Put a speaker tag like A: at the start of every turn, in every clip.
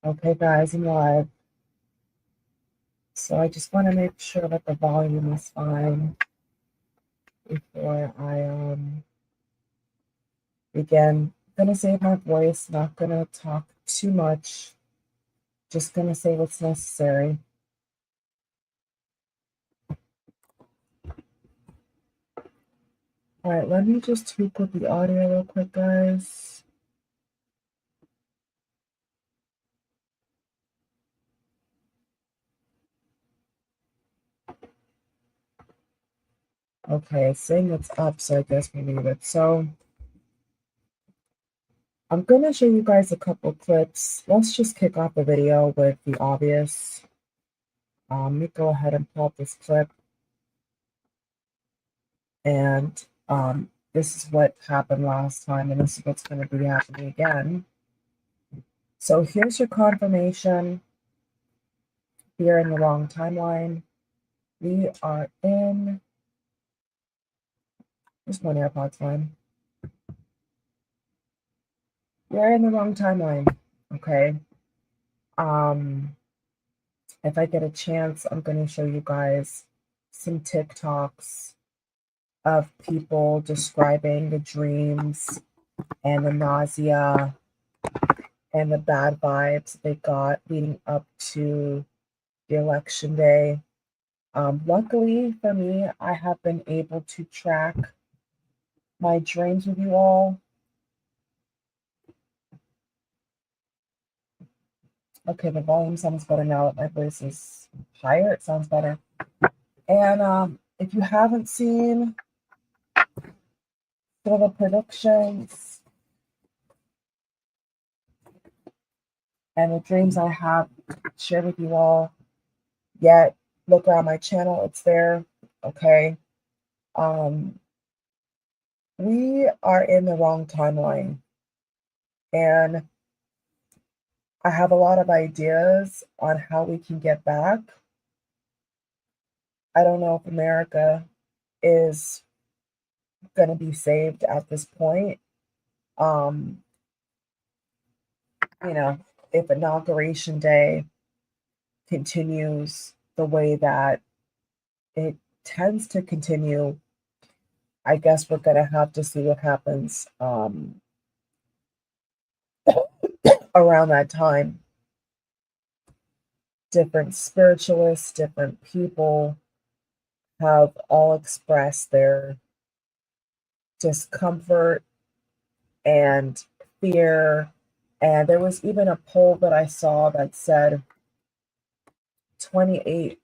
A: Okay, guys, I'm live. So I just want to make sure that the volume is fine before I begin. Gonna save my voice, not gonna talk too much, just gonna say what's necessary. All right, let me just tweak with the audio real quick, guys. Okay, it's saying it's up, so I guess we leave it. So I'm gonna show you guys a couple clips. Let's just kick off the video with the obvious. Let me go ahead and pull up this clip. And this is what happened last time, and this is what's going to be happening again. So here's your confirmation. You're in the wrong timeline. We are in. There's one AirPods line. You're in the wrong timeline. Okay. If I get a chance, I'm going to show you guys some TikToks of people describing the dreams and the nausea and the bad vibes they got leading up to the election day. Luckily for me, I have been able to track my dreams with you all. Okay, the volume sounds better now that my voice is higher. It sounds better. And if you haven't seen some of the predictions and the dreams I have shared with you all yet, look around my channel. It's there. Okay. We are in the wrong timeline. And I have a lot of ideas on how we can get back. I don't know if America is going to be saved at this point. If Inauguration Day continues the way that it tends to continue, I guess we're going to have to see what happens around that time. Different spiritualists, different people have all expressed their discomfort and fear. And there was even a poll that I saw that said 28%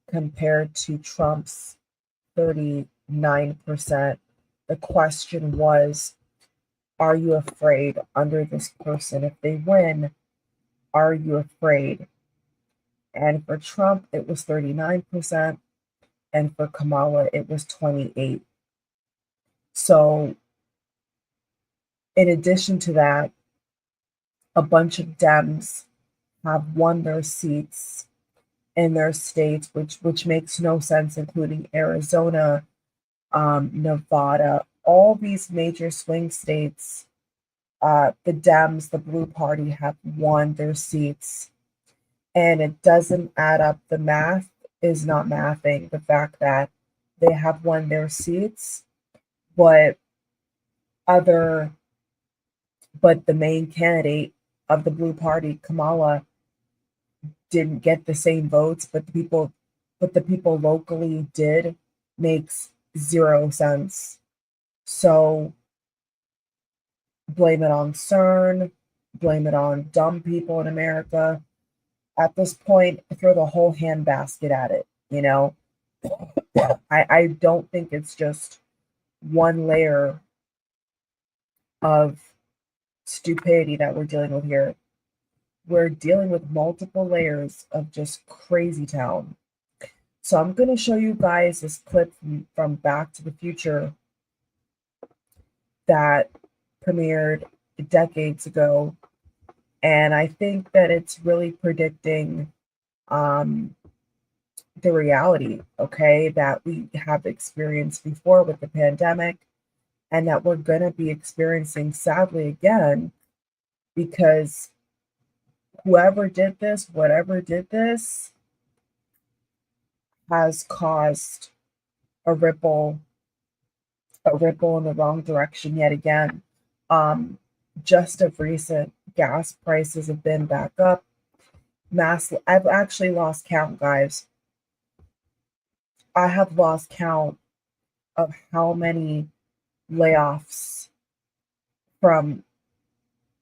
A: compared to Trump's 39%. The question was, are you afraid under this person? If they win, are you afraid? And for Trump, it was 39%. And for Kamala, it was 28%. So in addition to that, a bunch of Dems have won their seats in their states, which makes no sense, including Arizona, Nevada, all these major swing states. The Dems, the Blue Party, have won their seats, and it doesn't add up. The math is not mathing. The fact that they have won their seats, but the main candidate of the Blue Party, Kamala, didn't get the same votes, but the people locally did, makes zero sense. So blame it on CERN, blame it on dumb people in America. At this point, throw the whole handbasket at it, you know? I don't think it's just one layer of stupidity that we're dealing with here. We're dealing with multiple layers of just crazy town. So I'm going to show you guys this clip from Back to the Future that premiered decades ago. And I think that it's really predicting the reality, okay, that we have experienced before with the pandemic and that we're going to be experiencing sadly again, because whoever did this, whatever did this, has caused a ripple in the wrong direction yet again. Just of recent, gas prices have been back up. I've actually lost count, guys. I have lost count of how many layoffs from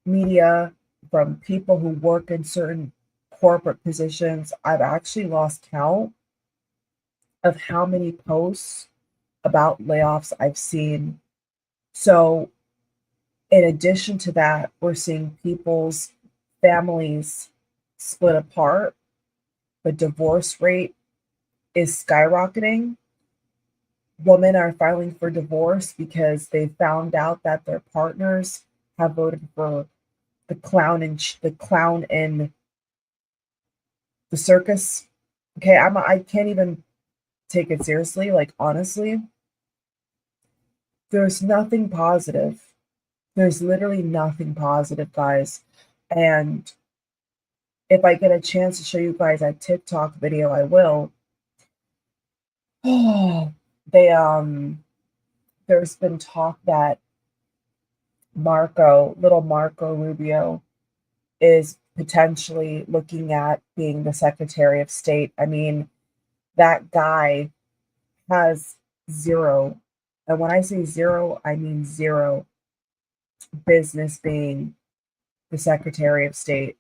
A: media, from people who work in certain corporate positions. I've actually lost count of how many posts about layoffs I've seen. So, in addition to that, we're seeing people's families split apart. The divorce rate is skyrocketing. Women are filing for divorce because they found out that their partners have voted for the clown in the circus. Okay, I can't even take it seriously. Like, honestly, there's nothing positive. There's literally nothing positive, guys. And if I get a chance to show you guys that TikTok video, I will. There's been talk that little Marco Rubio, is potentially looking at being the Secretary of State. I mean, that guy has zero, and when I say zero, I mean zero business being the Secretary of State.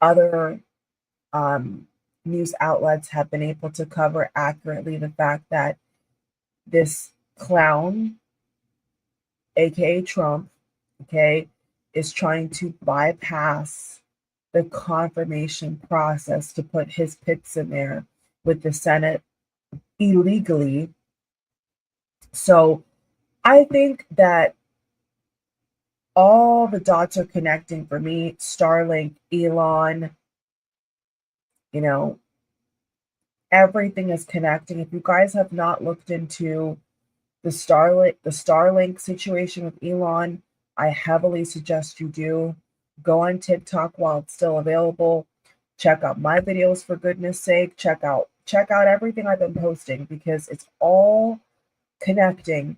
A: Other news outlets have been able to cover accurately the fact that this clown, aka Trump, okay, is trying to bypass the confirmation process to put his picks in there with the Senate illegally. So I think that all the dots are connecting for me. Starlink, Elon, you know, everything is connecting. If you guys have not looked into the Starlink situation with Elon, I heavily suggest you do. Go on TikTok while it's still available. Check out my videos, for goodness sake. Check out everything I've been posting, because it's all connecting.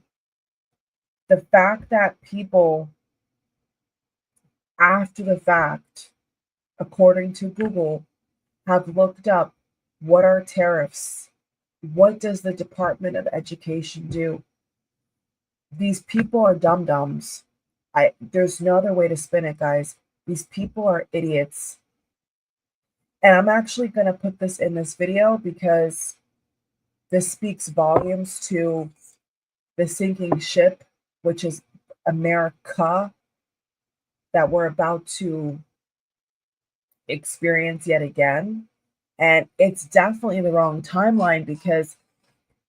A: The fact that people, after the fact, according to Google, have looked up what are tariffs, what does the Department of Education do? These people are dum-dums. There's no other way to spin it, guys. These people are idiots. And I'm actually going to put this in this video because this speaks volumes to the sinking ship, which is America, that we're about to experience yet again. And it's definitely the wrong timeline, because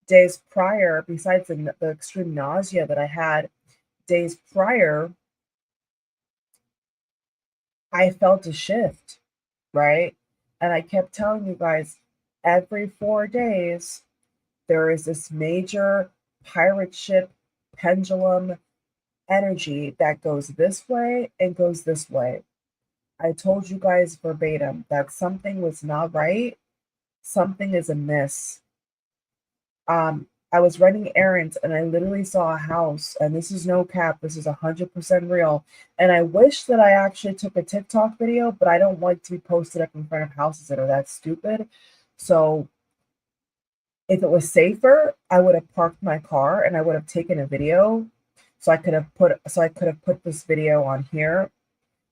A: days prior, besides the extreme nausea that I had, days prior, I felt a shift, right? And I kept telling you guys, every 4 days, there is this major pirate ship pendulum energy that goes this way and goes this way. I told you guys verbatim that something was not right, something is amiss. I was running errands and I literally saw a house, and this is no cap, this is 100% real. And I wish that I actually took a TikTok video, but I don't like to be posted up in front of houses that are that stupid. So if it was safer, I would have parked my car and I would have taken a video. So I could have put this video on here.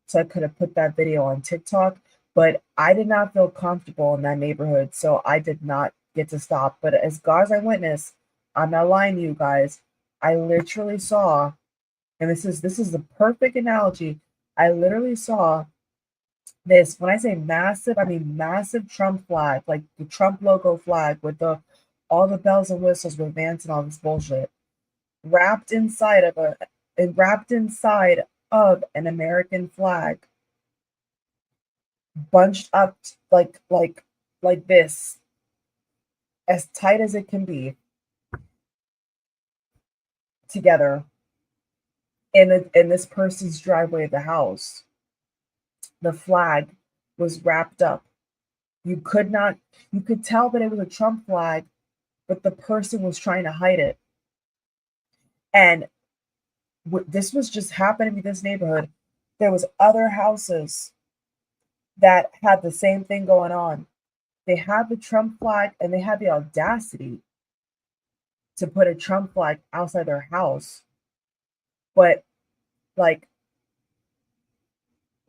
A: So I could have put that video on TikTok, but I did not feel comfortable in that neighborhood, so I did not get to stop. But as God as I witness, I'm not lying to you guys. I literally saw, and this is the perfect analogy. I literally saw this. When I say massive, I mean massive Trump flag, like the Trump logo flag with all the bells and whistles with Vance and all this bullshit, wrapped inside of an American flag, bunched up like this, as tight as it can be, together in this person's driveway of the house. the flag was wrapped up. You could tell that it was a Trump flag, but the person was trying to hide it. And this was just happening in this neighborhood. There was other houses that had the same thing going on. They had the Trump flag and they had the audacity to put a Trump flag outside their house. But like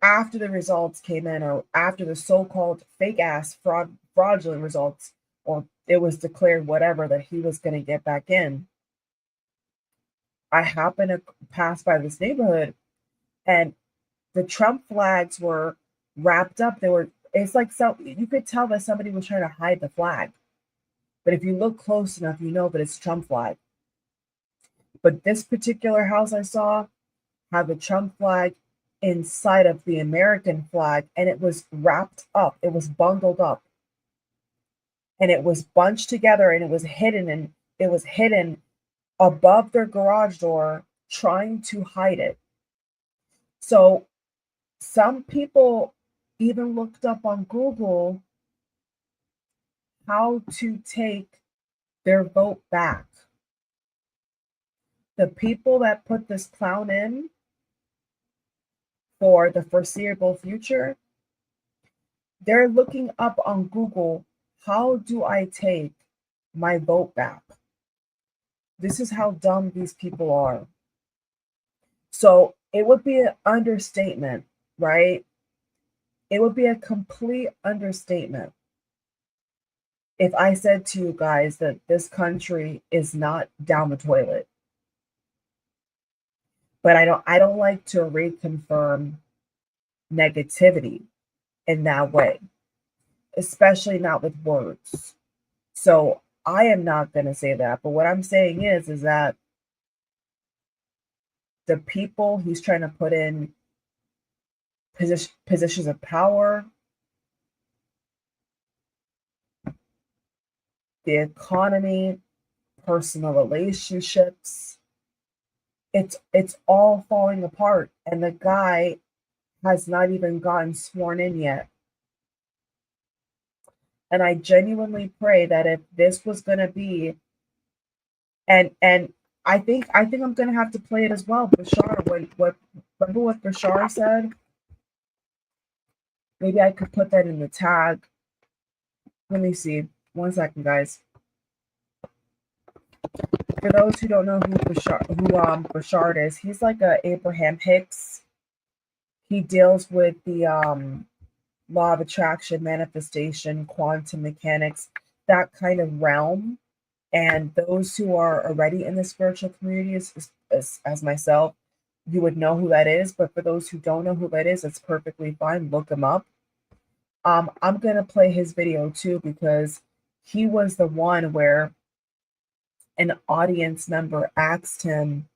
A: after the results came in, or after the so-called fake ass fraudulent results, or it was declared whatever that he was going to get back in, I happened to pass by this neighborhood and the Trump flags were wrapped up. It's like, so you could tell that somebody was trying to hide the flag. But if you look close enough, you know that it's a Trump flag. But this particular house I saw had the Trump flag inside of the American flag, and it was wrapped up. It was bundled up. And it was bunched together, and it was hidden above their garage door, trying to hide it. So some people even looked up on Google how to take their vote back. The people that put this clown in for the foreseeable future, they're looking up on Google, how do I take my vote back? This is how dumb these people are. So it would be an understatement, right? It would be a complete understatement if I said to you guys that this country is not down the toilet. But I don't like to reconfirm negativity in that way, especially not with words. So I am not going to say that. But what I'm saying is that the people he's trying to put in positions of power, the economy, personal relationships, it's all falling apart. And the guy has not even gotten sworn in yet. And I genuinely pray that if this was going to be, and I think I'm going to have to play it as well. Bashar, remember what Bashar said? Maybe I could put that in the tag. Let me see. 1 second, guys. For those who don't know who Bashar is, he's like a Abraham Hicks. He deals with the law of attraction, manifestation, quantum mechanics, that kind of realm. And those who are already in the spiritual community, as myself, you would know who that is. But for those who don't know who that is, it's perfectly fine. Look him up. I'm going to play his video too, because he was the one where an audience member asked him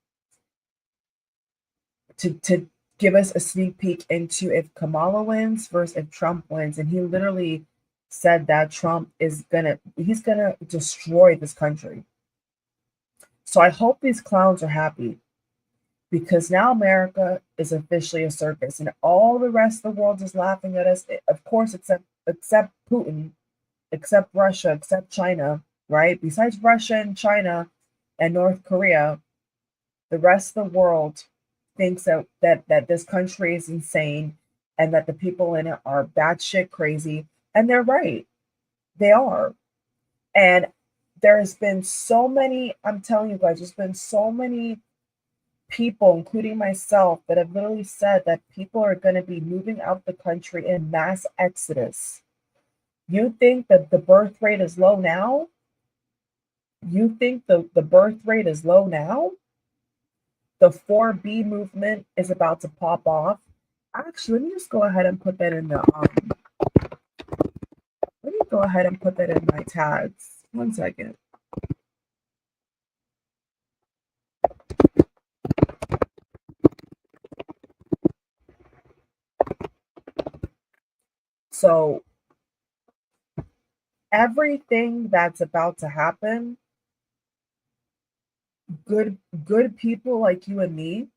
A: to give us a sneak peek into if Kamala wins versus if Trump wins. And he literally said that Trump he's gonna destroy this country. So I hope these clowns are happy, because now America is officially a circus and all the rest of the world is laughing at us, of course, except Putin, except Russia, except China, right? Besides Russia and China and North Korea, the rest of the world thinks that this country is insane and that the people in it are batshit crazy. And they're right. They are. And there's been so many, I'm telling you guys, there's been so many people, including myself, that have literally said that people are going to be moving out the country in mass exodus. You think that the birth rate is low now? You think the birth rate is low now? The 4B movement is about to pop off. Actually, let me just go ahead and put that in the let me go ahead and put that in my tags. 1 second. So everything that's about to happen, good people like you and me,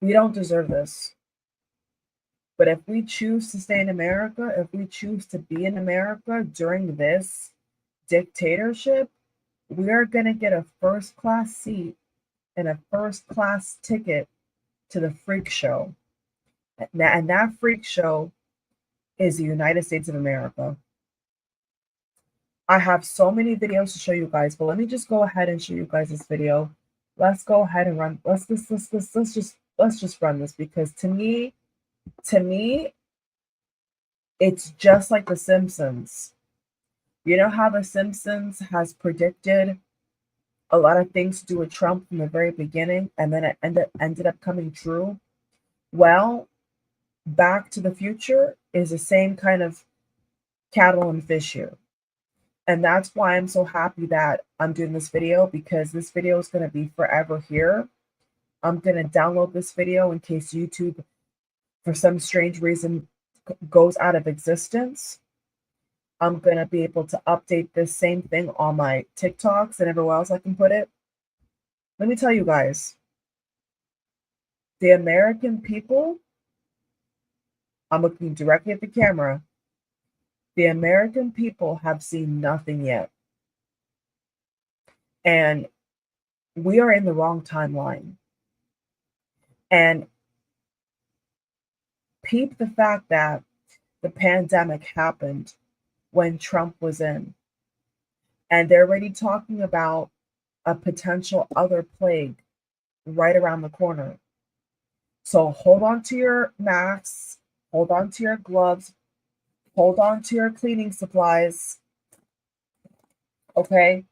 A: we don't deserve this. But if we choose to stay in America, if we choose to be in America during this dictatorship, we are going to get a first class seat and a first class ticket to the freak show. And that freak show is the United States of America. I have so many videos to show you guys, but let me just go ahead and show you guys this video. Let's go ahead and run. Let's just run this, because to me, it's just like The Simpsons. You know how The Simpsons has predicted a lot of things to do with Trump from the very beginning, and then it ended up coming true? Well, Back to the Future is the same kind of cattle and fish here. And that's why I'm so happy that I'm doing this video, because this video is going to be forever here. I'm going to download this video in case YouTube, for some strange reason, goes out of existence. I'm going to be able to update this same thing on my TikToks and everywhere else I can put it. Let me tell you guys, the American people, I'm looking directly at the camera, the American people have seen nothing yet. And we are in the wrong timeline. And peep the fact that the pandemic happened when Trump was in. And they're already talking about a potential other plague right around the corner. So hold on to your masks, hold on to your gloves, hold on to your cleaning supplies, okay?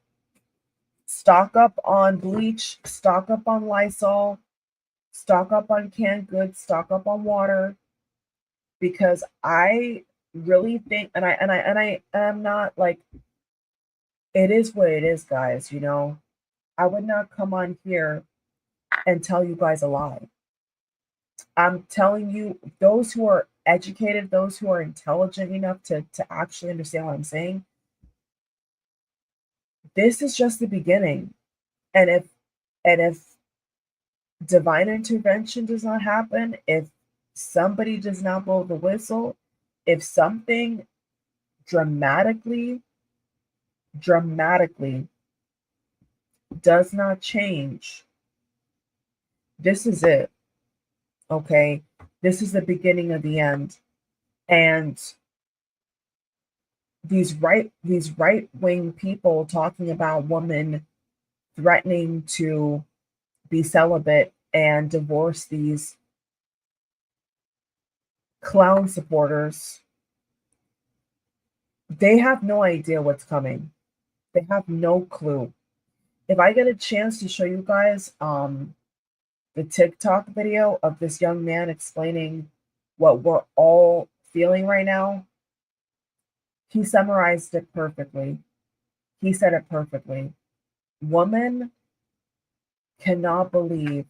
A: Stock up on bleach, stock up on Lysol, stock up on canned goods, stock up on water, because I really think, and I am not like, it is what it is, guys, you know. I would not come on here and tell you guys a lie. I'm telling you, those who are educated, those who are intelligent enough to actually understand what I'm saying, this is just the beginning. And if divine intervention does not happen, if somebody does not blow the whistle, if something dramatically does not change, this is it. Okay, this is the beginning of the end. And these right-wing people talking about women threatening to be celibate and divorce these clown supporters, they have no idea what's coming. They have no clue. If I get a chance to show you guys the TikTok video of this young man explaining what we're all feeling right now, he summarized it perfectly. He said it perfectly. Woman cannot believe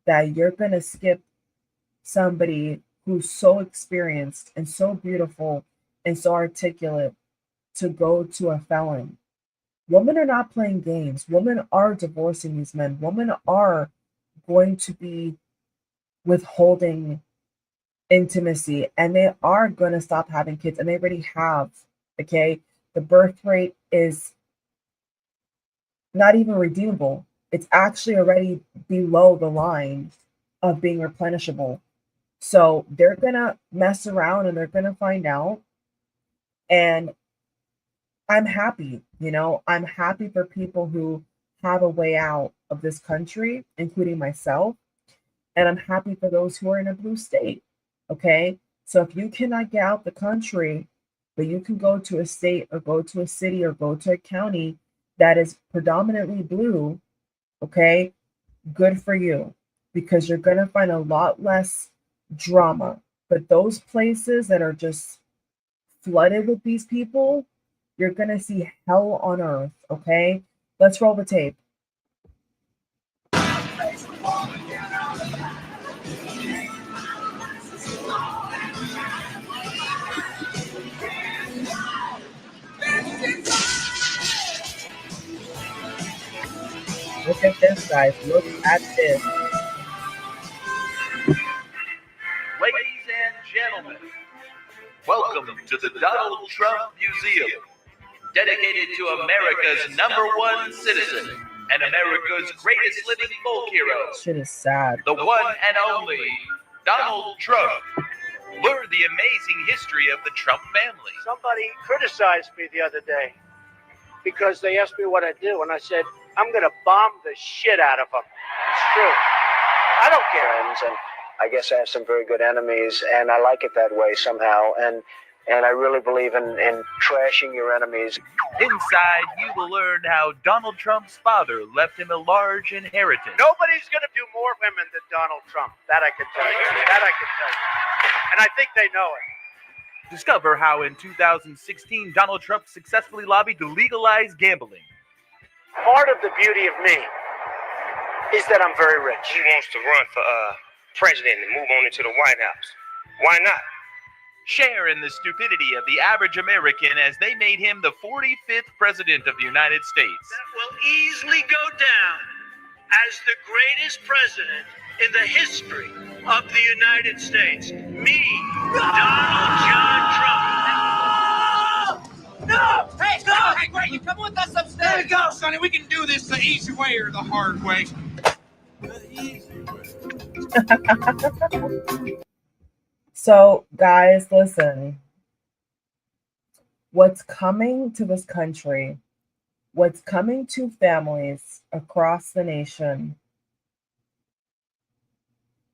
A: that you're going to skip somebody who's so experienced and so beautiful and so articulate to go to a felon. Women are not playing games. Women are divorcing these men. Women are going to be withholding intimacy, and they are going to stop having kids, and they already have. Okay, the birth rate is not even redeemable. It's actually already below the line of being replenishable. So they're gonna mess around and they're gonna find out. And I'm happy, you know, I'm happy for people who have a way out of this country, including myself. And I'm happy for those who are in a blue state. Okay. So if you cannot get out the country, but you can go to a state or go to a city or go to a county that is predominantly blue, okay, good for you, because you're going to find a lot less drama. But those places that are just flooded with these people, you're going to see hell on earth, okay? Let's roll the tape. Look at this, guys. Look at this.
B: Ladies and to the Donald Trump Museum, dedicated to America's #1 citizen and America's greatest living folk hero.
A: Shit is sad.
B: The one and only Donald Trump. Learn the amazing history of the Trump family.
C: Somebody criticized me the other day because they asked me what I do, and I said, I'm going to bomb the shit out of them. It's true. I don't care. And I guess I have some very good enemies, and I like it that way somehow. And I really believe in trashing your enemies.
B: Inside, you will learn how Donald Trump's father left him a large inheritance.
C: Nobody's going to do more women than Donald Trump. That I can tell you. That I can tell you. And I think they know it.
B: Discover how in 2016, Donald Trump successfully lobbied to legalize gambling.
C: Part of the beauty of me is that I'm very rich.
D: He wants to run for president and move on into the White House. Why not?
B: Share in the stupidity of the average American as they made him the 45th president of the United States.
C: That will easily go down as the greatest president in the history of the United States. Me, Donald John Trump.
E: No! Hey, no! Hey, great, you come with us upstairs. There you go, Sonny. We can do this the easy way or the hard way. The easy way.
A: So, guys, listen. What's coming to this country, what's coming to families across the nation,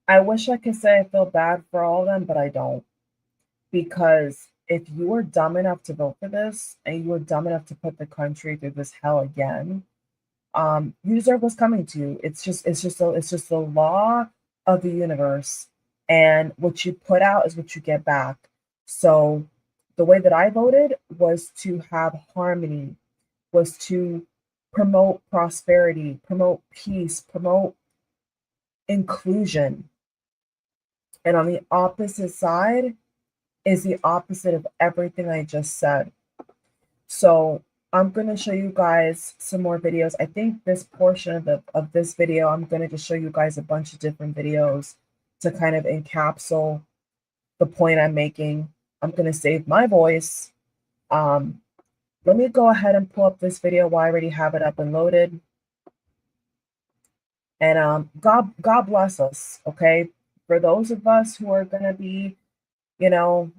A: I wish I could say I feel bad for all of them, but I don't. Because if you were dumb enough to vote for this, and you were dumb enough to put the country through this hell again, you deserve what's coming to you. It's just the law of the universe. And what you put out is what you get back. So the way that I voted was to have harmony, was to promote prosperity, promote peace, promote inclusion. And on the opposite side is the opposite of everything I just said. So I'm going to show you guys some more videos. I think this portion of this video, I'm going to just show you guys a bunch of different videos to kind of encapsulate the point I'm making. I'm going to save my voice. Let me go ahead and pull up this video while I already have it up and loaded. And God bless us, okay? For those of us who are going to be, you know,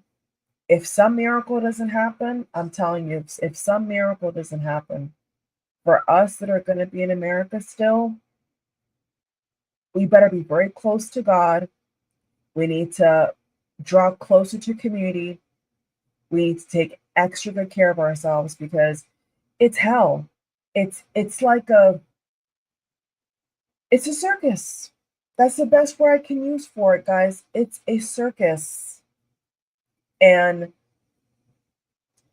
A: if some miracle doesn't happen, I'm telling you, if some miracle doesn't happen, for us that are going to be in America still, we better be very close to God. We need to draw closer to community. We need to take extra good care of ourselves because it's hell. It's a circus. That's the best word I can use for it, guys. It's a circus. And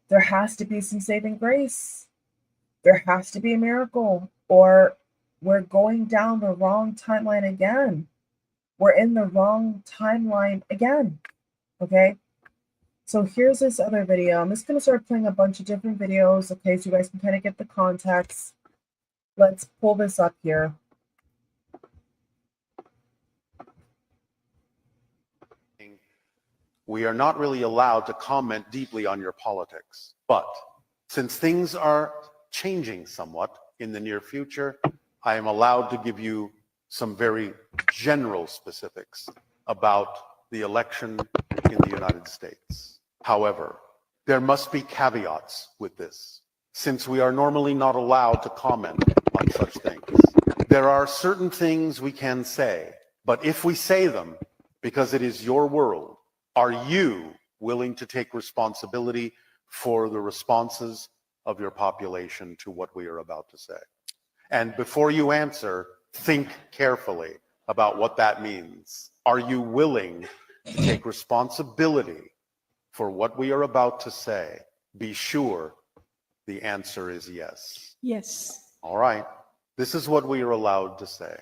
A: there has to be some saving grace. There has to be a miracle, or we're going down the wrong timeline again. We're in the wrong timeline again. Okay? So here's this other video. I'm just going to start playing a bunch of different videos, okay, so you guys can kind of get the context. Let's pull this up here.
F: We are not really allowed to comment deeply on your politics. But since things are changing somewhat in the near future, I am allowed to give you some very general specifics about the election in the United States. However, there must be caveats with this, since we are normally not allowed to comment on such things. There are certain things we can say, but if we say them, because it is your world, are you willing to take responsibility for the responses of your population to what we are about to say? And before you answer, think carefully about what that means. Are you willing to take responsibility for what we are about to say? Be sure the answer is yes.
G: Yes.
F: All right. This is what we are allowed to say.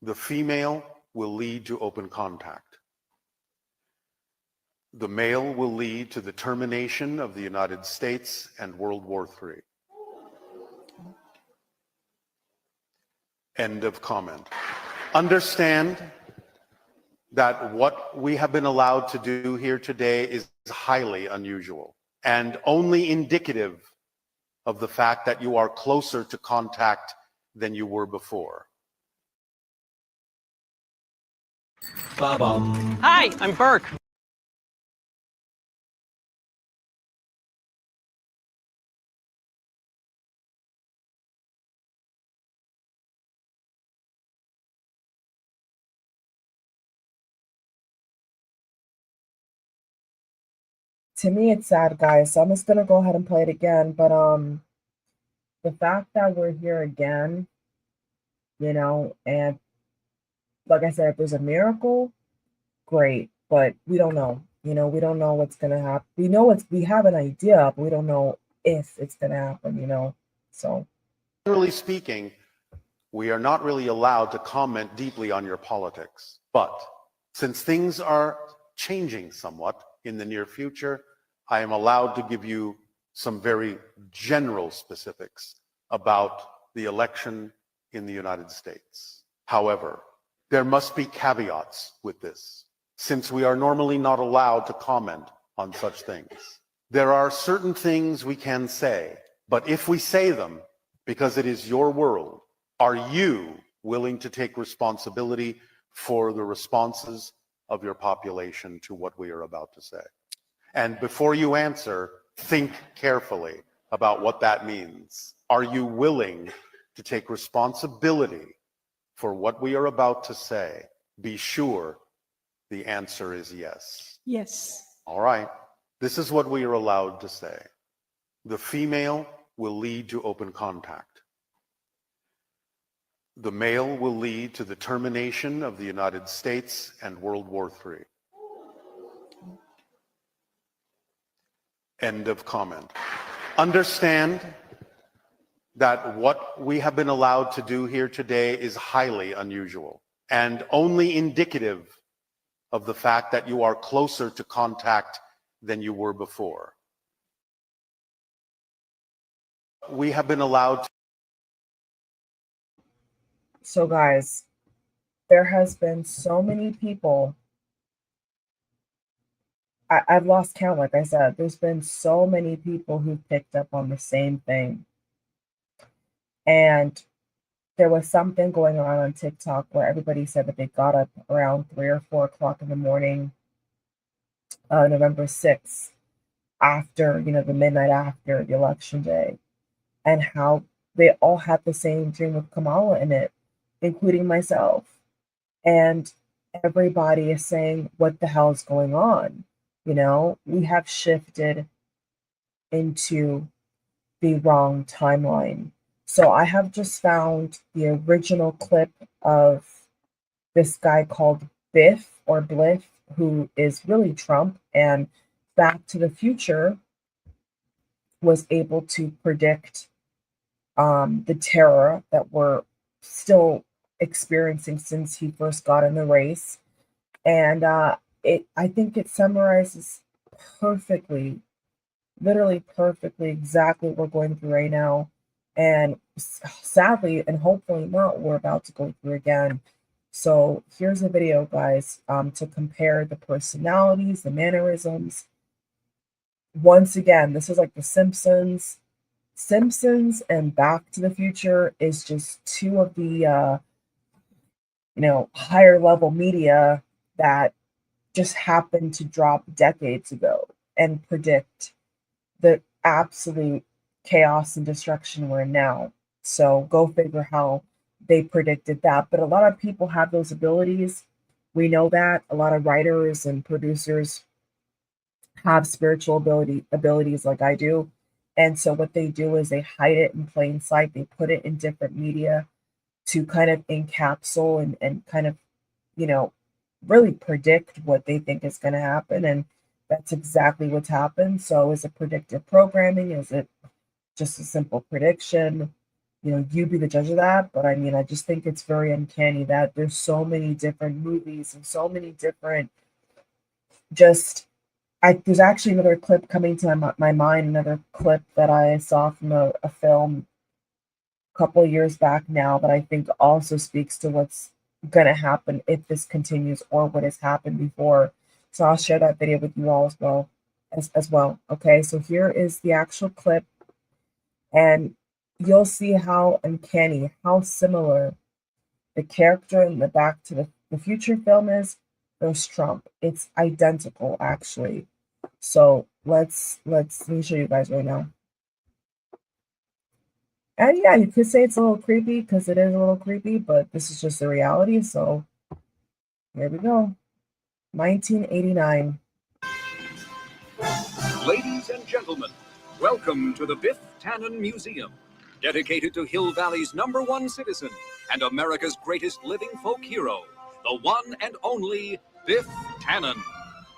F: The female will lead to open contact. The male will lead to the termination of the United States and World War III. End of comment. Understand, that what we have been allowed to do here today is highly unusual and only indicative of the fact that you are closer to contact than you were before.
G: Hi, I'm Burke.
A: To me, it's sad, guys. So I'm just gonna go ahead and play it again. But the fact that we're here again, and like I said, if there's a miracle, great. But we don't know. We don't know what's gonna happen. We have an idea, but we don't know if it's gonna happen. So
F: generally speaking, we are not really allowed to comment deeply on your politics. But since things are changing somewhat in the near future, I am allowed to give you some very general specifics about the election in the United States. However, there must be caveats with this, since we are normally not allowed to comment on such things. There are certain things we can say, but if we say them because it is your world, are you willing to take responsibility for the responses of your population to what we are about to say? And before you answer, think carefully about what that means. Are you willing to take responsibility for what we are about to say? Be sure the answer is yes.
H: Yes.
F: All right. This is what we are allowed to say. The female will lead to open contact. The male will lead to the termination of the United States and World War III. End of comment. Understand that what we have been allowed to do here today is highly unusual and only indicative of the fact that you are closer to contact than you were before. We have been allowed to.
A: So guys, there has been so many people. I've lost count, like I said. There's been so many people who picked up on the same thing. And there was something going on TikTok where everybody said that they got up around 3 or 4 o'clock in the morning, November 6th, after, the midnight after the election day, and how they all had the same dream with Kamala in it, including myself. And everybody is saying, what the hell is going on? We have shifted into the wrong timeline. So I have just found the original clip of this guy called Biff or Bliff, who is really Trump, and Back to the Future was able to predict the terror that we're still experiencing since he first got in the race. And I think it summarizes perfectly, literally perfectly, exactly what we're going through right now. And sadly, and hopefully not, we're about to go through again. So here's a video, guys, to compare the personalities, the mannerisms. Once again, this is like The Simpsons. Simpsons and Back to the Future is just two of the, higher level media that just happened to drop decades ago and predict the absolute chaos and destruction we're in now. So go figure how they predicted that. But a lot of people have those abilities. We know that. A lot of writers and producers have spiritual abilities like I do. And so what they do is they hide it in plain sight. They put it in different media to kind of encapsulate and kind of, really predict what they think is going to happen. And that's exactly what's happened. So is it predictive programming? Is it just a simple prediction? You be the judge of that. But I just think it's very uncanny that there's so many different movies and so many different there's actually another clip coming to my mind, another clip that I saw from a film a couple of years back now that I think also speaks to what's going to happen if this continues or what has happened before. So I'll share that video with you all as well. Okay, so here is the actual clip, and you'll see how uncanny, how similar the character in the Back to the Future film is versus Trump. It's identical, actually. So let me show you guys right now. And yeah, you could say it's a little creepy because it is a little creepy, but this is just the reality. So here we go. 1989.
G: Ladies and gentlemen, welcome to the Biff Tannen Museum, dedicated to Hill Valley's #1 citizen and America's greatest living folk hero, the one and only Biff Tannen.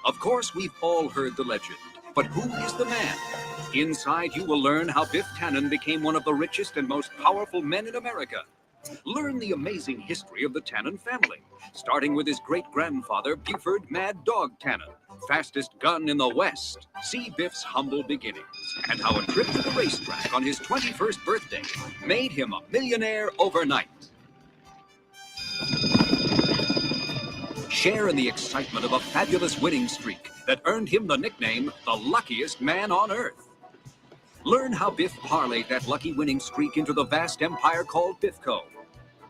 G: Of course, we've all heard the legend, but who is the man? Inside, you will learn how Biff Tannen became one of the richest and most powerful men in America. Learn the amazing history of the Tannen family, starting with his great-grandfather, Buford Mad Dog Tannen, fastest gun in the West. See Biff's humble beginnings and how a trip to the racetrack on his 21st birthday made him a millionaire overnight. Share in the excitement of a fabulous winning streak that earned him the nickname, the luckiest man on earth. Learn how Biff parlayed that lucky winning streak into the vast empire called Biffco.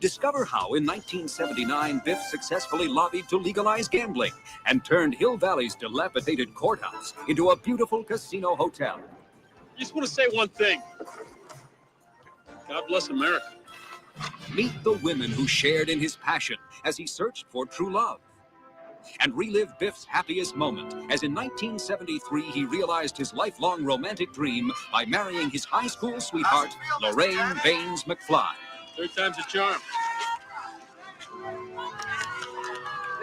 G: Discover how in 1979 Biff successfully lobbied to legalize gambling and turned Hill Valley's dilapidated courthouse into a beautiful casino hotel.
H: I just want to say one thing. God bless America.
G: Meet the women who shared in his passion as he searched for true love. And relive Biff's happiest moment as in 1973 he realized his lifelong romantic dream by marrying his high school sweetheart, Lorraine Baines McFly.
H: Third time's a charm.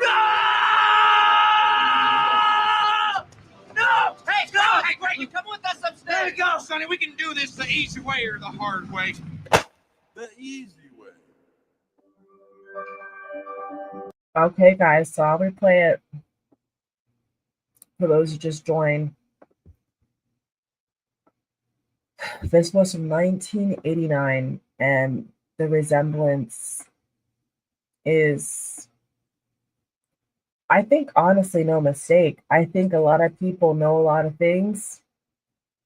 E: No! Hey, no! Hey, Greg, come with us upstairs. There you go, Sonny. We can do this the easy way or the hard way.
H: The easy way.
A: Okay, guys, so I'll replay it for those who just joined. This was from 1989, and the resemblance is, I think, honestly, no mistake. I think a lot of people know a lot of things,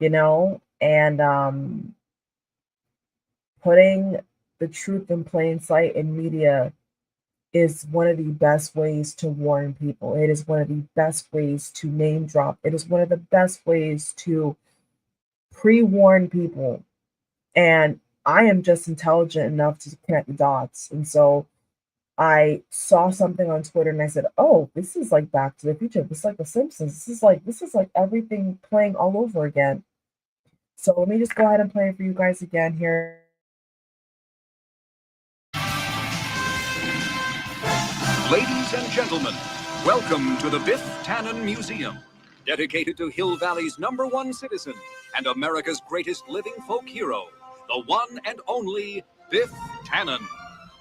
A: and putting the truth in plain sight in media is one of the best ways to warn people. It is one of the best ways to name drop. It is one of the best ways to pre-warn people. And I am just intelligent enough to connect the dots. And so I saw something on Twitter and I said, oh, this is like Back to the Future. This is like The Simpsons. This is like everything playing all over again. So let me just go ahead and play it for you guys again here.
G: Ladies and gentlemen, welcome to the Biff Tannen Museum, dedicated to Hill Valley's #1 citizen and America's greatest living folk hero, the one and only Biff Tannen.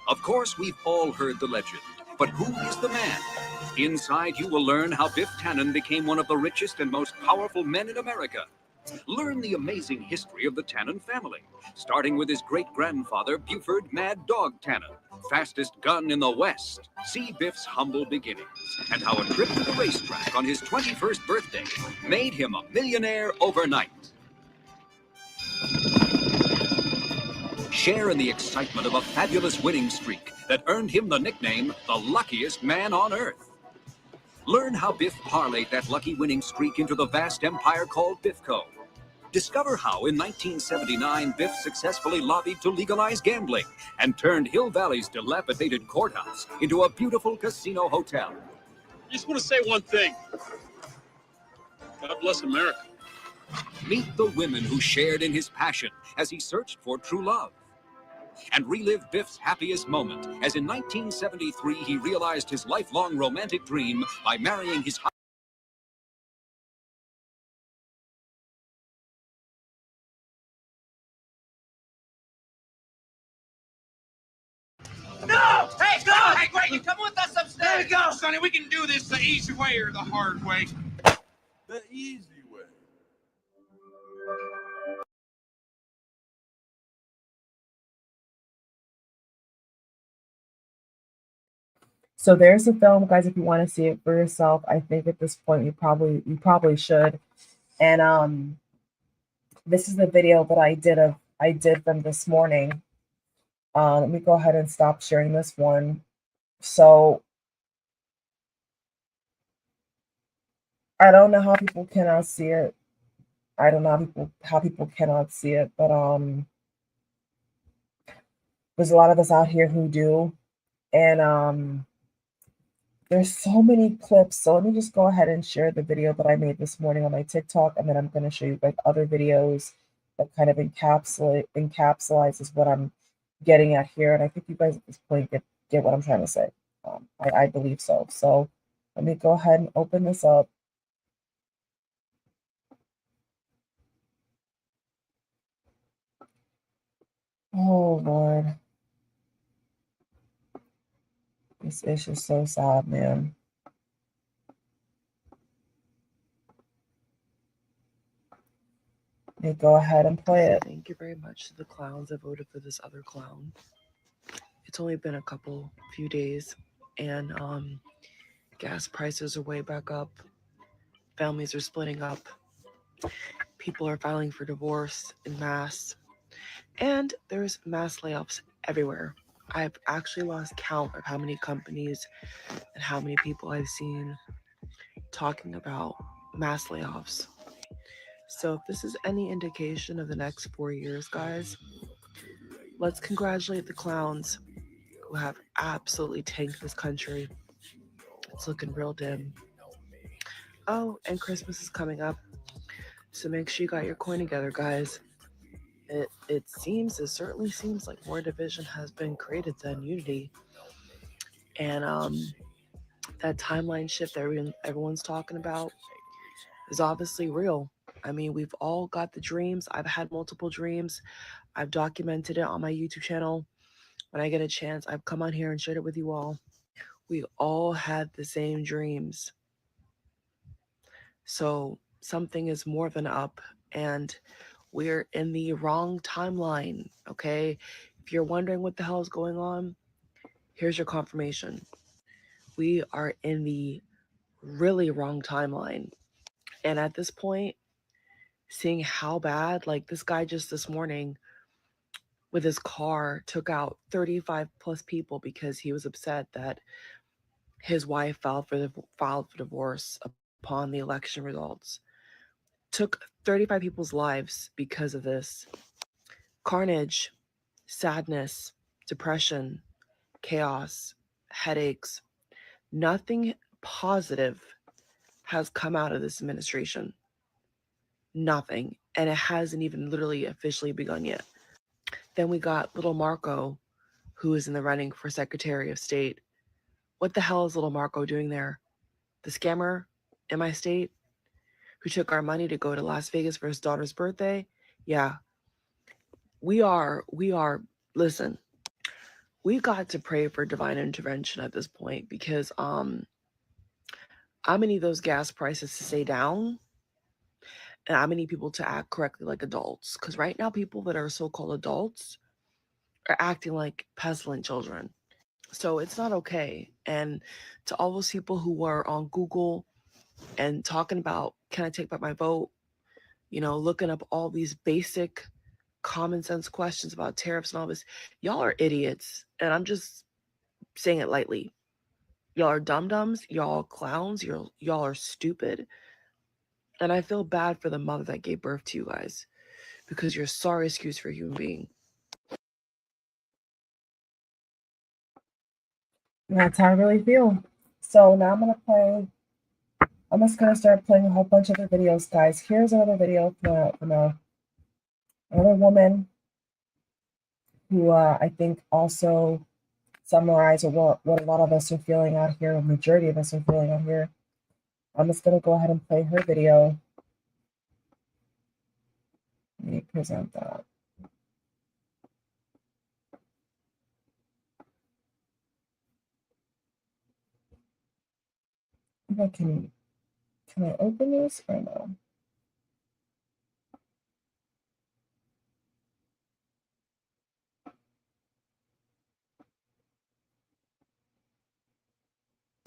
G: Of course, we've all heard the legend, but who is the man? Inside, you will learn how Biff Tannen became one of the richest and most powerful men in America. Learn the amazing history of the Tannen family, starting with his great-grandfather, Buford Mad Dog Tannen, fastest gun in the West. See Biff's humble beginnings and how a trip to the racetrack on his 21st birthday made him a millionaire overnight. Share in the excitement of a fabulous winning streak that earned him the nickname, the luckiest man on earth. Learn how Biff parlayed that lucky winning streak into the vast empire called Biffco. Discover how in 1979 Biff successfully lobbied to legalize gambling and turned Hill Valley's dilapidated courthouse into a beautiful casino hotel.
H: I just want to say one thing. God bless America.
G: Meet the women who shared in his passion as he searched for true love. And relive Biff's happiest moment as in 1973 he realized his lifelong romantic dream by marrying his
E: No! Hey, no! Hey, Greg, come with us upstairs. There you go, Sonny. We can do this the easy way or the hard way.
H: The easy way.
A: So there's the film, guys. If you want to see it for yourself, I think at this point you probably should. And this is the video that I did from this morning. Let me go ahead and stop sharing this one. So I don't know how people cannot see it. I don't know how people cannot see it, but there's a lot of us out here who do. And there's so many clips. So let me just go ahead and share the video that I made this morning on my TikTok, and then I'm going to show you like other videos that kind of encapsulates what I'm getting at here. And I think you guys at this point get what I'm trying to say. I believe so. So let me go ahead and open this up. Oh Lord, this is just so sad, man. Let me go ahead and play it.
I: Thank you very much to the clowns that voted for this other clown. It's only been a few days, and gas prices are way back up. Families are splitting up. People are filing for divorce en masse. And there's mass layoffs everywhere. I've actually lost count of how many companies and how many people I've seen talking about mass layoffs. So if this is any indication of the next 4 years, guys, let's congratulate the clowns who have absolutely tanked this country. It's looking real dim. Oh, and Christmas is coming up, so make sure you got your coin together, guys. It certainly seems like more division has been created than unity. And that timeline shift that everyone's talking about is obviously real. I mean, we've all got the dreams. I've had multiple dreams. I've documented it on my YouTube channel. When I get a chance, I've come on here and shared it with you all. We all had the same dreams. So something is more than up, and we're in the wrong timeline, okay? If you're wondering what the hell is going on, here's your confirmation. We are in the really wrong timeline. And at this point, seeing how bad, like this guy just this morning with his car took out 35 plus people because he was upset that his wife filed for divorce upon the election results. Took 35 people's lives because of this. Carnage, sadness, depression, chaos, headaches. Nothing positive has come out of this administration. Nothing. And it hasn't even literally officially begun yet. Then we got little Marco, who is in the running for Secretary of State. What the hell is little Marco doing there? The scammer in my state who took our money to go to Las Vegas for his daughter's birthday? Yeah. Listen, we got to pray for divine intervention at this point because I'm gonna need those gas prices to stay down, and I'm gonna need people to act correctly like adults. Because right now, people that are so-called adults are acting like pestilent children. So it's not okay. And to all those people who were on Google and talking about, can I take back my vote? Looking up all these basic common sense questions about tariffs and all this. Y'all are idiots. And I'm just saying it lightly. Y'all are dum-dums. Y'all clowns. Y'all are stupid. And I feel bad for the mother that gave birth to you guys because you're a sorry excuse for a human being.
A: That's how I really feel. So now I'm just gonna start playing a whole bunch of other videos, guys. Here's another video from another woman who I think also summarizes what a lot of us are feeling out here, a majority of us are feeling out here. I'm just gonna go ahead and play her video. Let me present that. If I can I open this or no?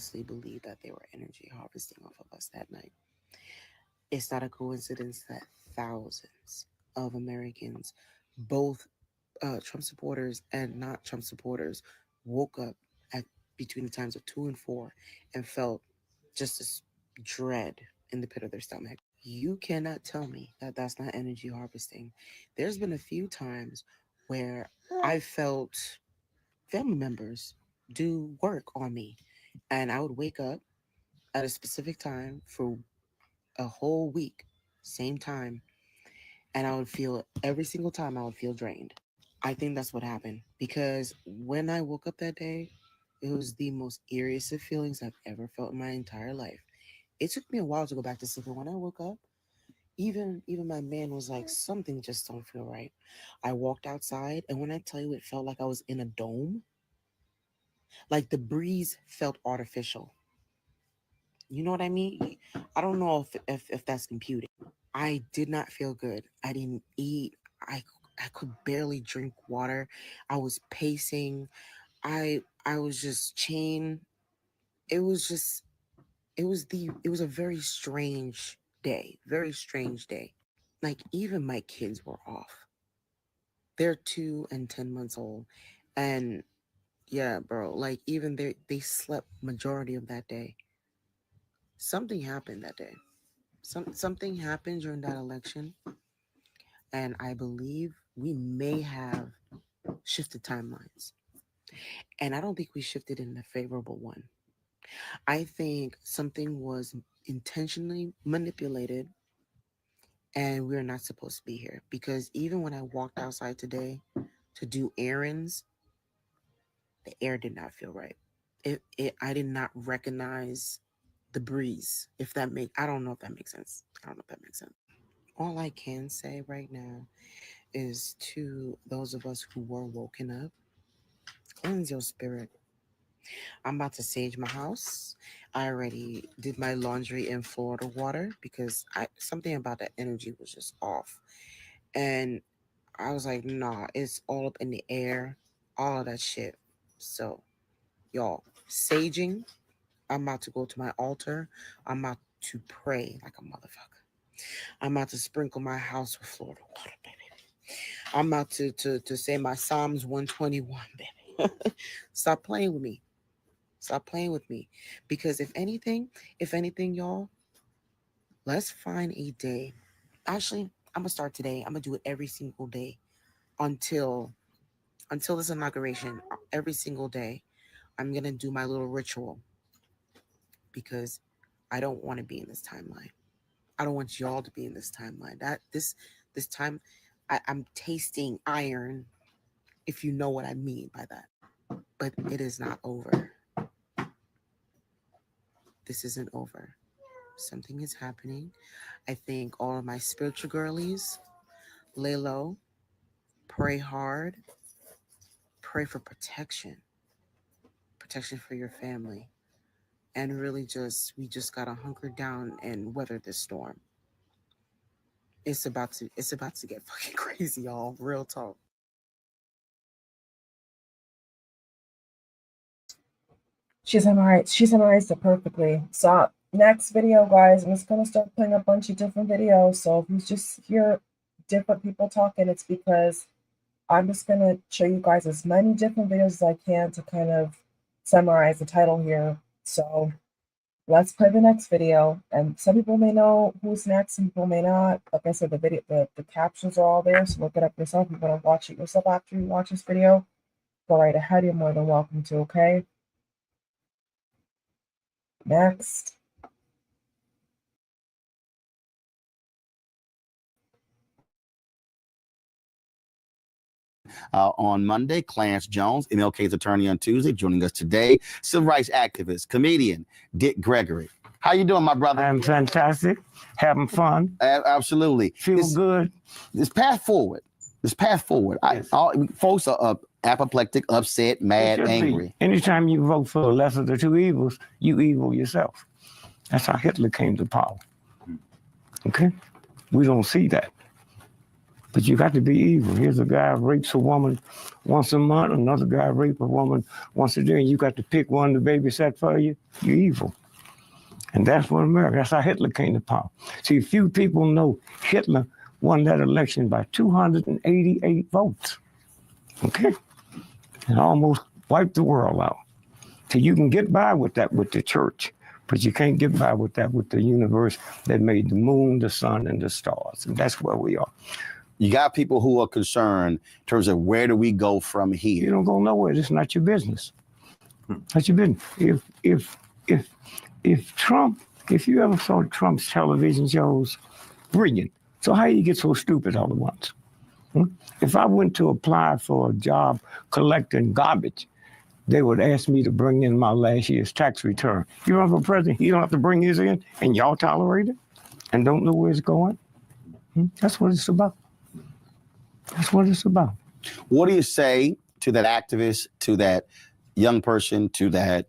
J: honestly believe that they were energy harvesting off of us that night. It's not a coincidence that thousands of Americans, both Trump supporters and not Trump supporters, woke up at between the times of 2 and 4 and felt just this dread in the pit of their stomach. You cannot tell me that that's not energy harvesting. There's been a few times where I felt family members do work on me, and I would wake up at a specific time for a whole week, same time, and I would feel every single time I would feel drained. I think that's what happened, because when I woke up that day, it was the most eeriest of feelings I've ever felt in my entire life. It took me a while to go back to sleep, and when I woke up, even my man was like, something just don't feel right. I walked outside, and when I tell you, it felt like I was in a dome. Like the breeze felt artificial. You know what I mean? I don't know if that's computing. I did not feel good. I didn't eat. I could barely drink water. I was pacing. I was just chained. It was a very strange day. Very strange day. Like even my kids were off. They're 2 and 10 months old. And yeah, bro, like even they slept majority of that day. Something happened that day. Something happened during that election, and I believe we may have shifted timelines. And I don't think we shifted in a favorable one. I think something was intentionally manipulated, and we're not supposed to be here. Because even when I walked outside today to do errands, the air did not feel right. I did not recognize the breeze. I don't know if that makes sense. All I can say right now is to those of us who were woken up, cleanse your spirit. I'm about to sage my house. I already did my laundry in Florida water because something about that energy was just off. And I was like, nah, it's all up in the air, all of that shit. So, y'all, saging. I'm about to go to my altar. I'm about to pray like a motherfucker. I'm about to sprinkle my house with Florida water, baby. I'm about to say my Psalms 121, baby. Stop playing with me. Stop playing with me. Because if anything, y'all, let's find a day. Actually, I'm gonna start today. I'm gonna do it every single day until this inauguration. Every single day, I'm gonna do my little ritual because I don't want to be in this timeline. I don't want y'all to be in this timeline. This time, I'm tasting iron, if you know what I mean by that. But it is not over. This isn't over. Something is happening. I think all of my spiritual girlies, lay low, pray hard, pray for protection for your family. And really we just gotta hunker down and weather this storm. It's about to get fucking crazy, y'all. Real talk.
A: She summarized it perfectly. So next video, guys, I'm just gonna start playing a bunch of different videos. So if you just hear different people talking, it's because I'm just gonna show you guys as many different videos as I can to kind of summarize the title here. So let's play the next video. And some people may know who's next, some people may not. Like I said, the captions are all there, so look it up yourself. If you want to watch it yourself after you watch this video, go right ahead. You're more than welcome to, okay? Next.
K: On Monday, Clarence Jones, MLK's attorney on Tuesday, joining us today, civil rights activist, comedian, Dick Gregory. How you doing, my brother?
L: I'm fantastic, having fun.
K: Absolutely.
L: Feel good.
K: This path forward. Yes. Folks are apoplectic, upset, mad, angry.
L: Anytime you vote for the lesser of the two evils, you evil yourself. That's how Hitler came to power. Okay? We don't see that. But you got to be evil. Here's a guy rapes a woman once a month, another guy rapes a woman once a day, and you got to pick one to babysit for you. You're evil. And that's what America, that's how Hitler came to power. See, few people know Hitler won that election by 288 votes. Okay? And almost wiped the world out. So you can get by with that with the church, but you can't get by with that with the universe that made the moon, the sun, and the stars. And that's where we are.
K: You got people who are concerned in terms of where do we go from here?
L: You don't go nowhere. It's not your business. Not your business. If Trump, if you ever saw Trump's television shows, brilliant. So how you get so stupid all at once? If I went to apply for a job collecting garbage, they would ask me to bring in my last year's tax return. You run for president, you don't have to bring his in, and y'all tolerate it and don't know where it's going? That's what it's about. That's what it's about.
K: What do you say to that activist, to that young person, to that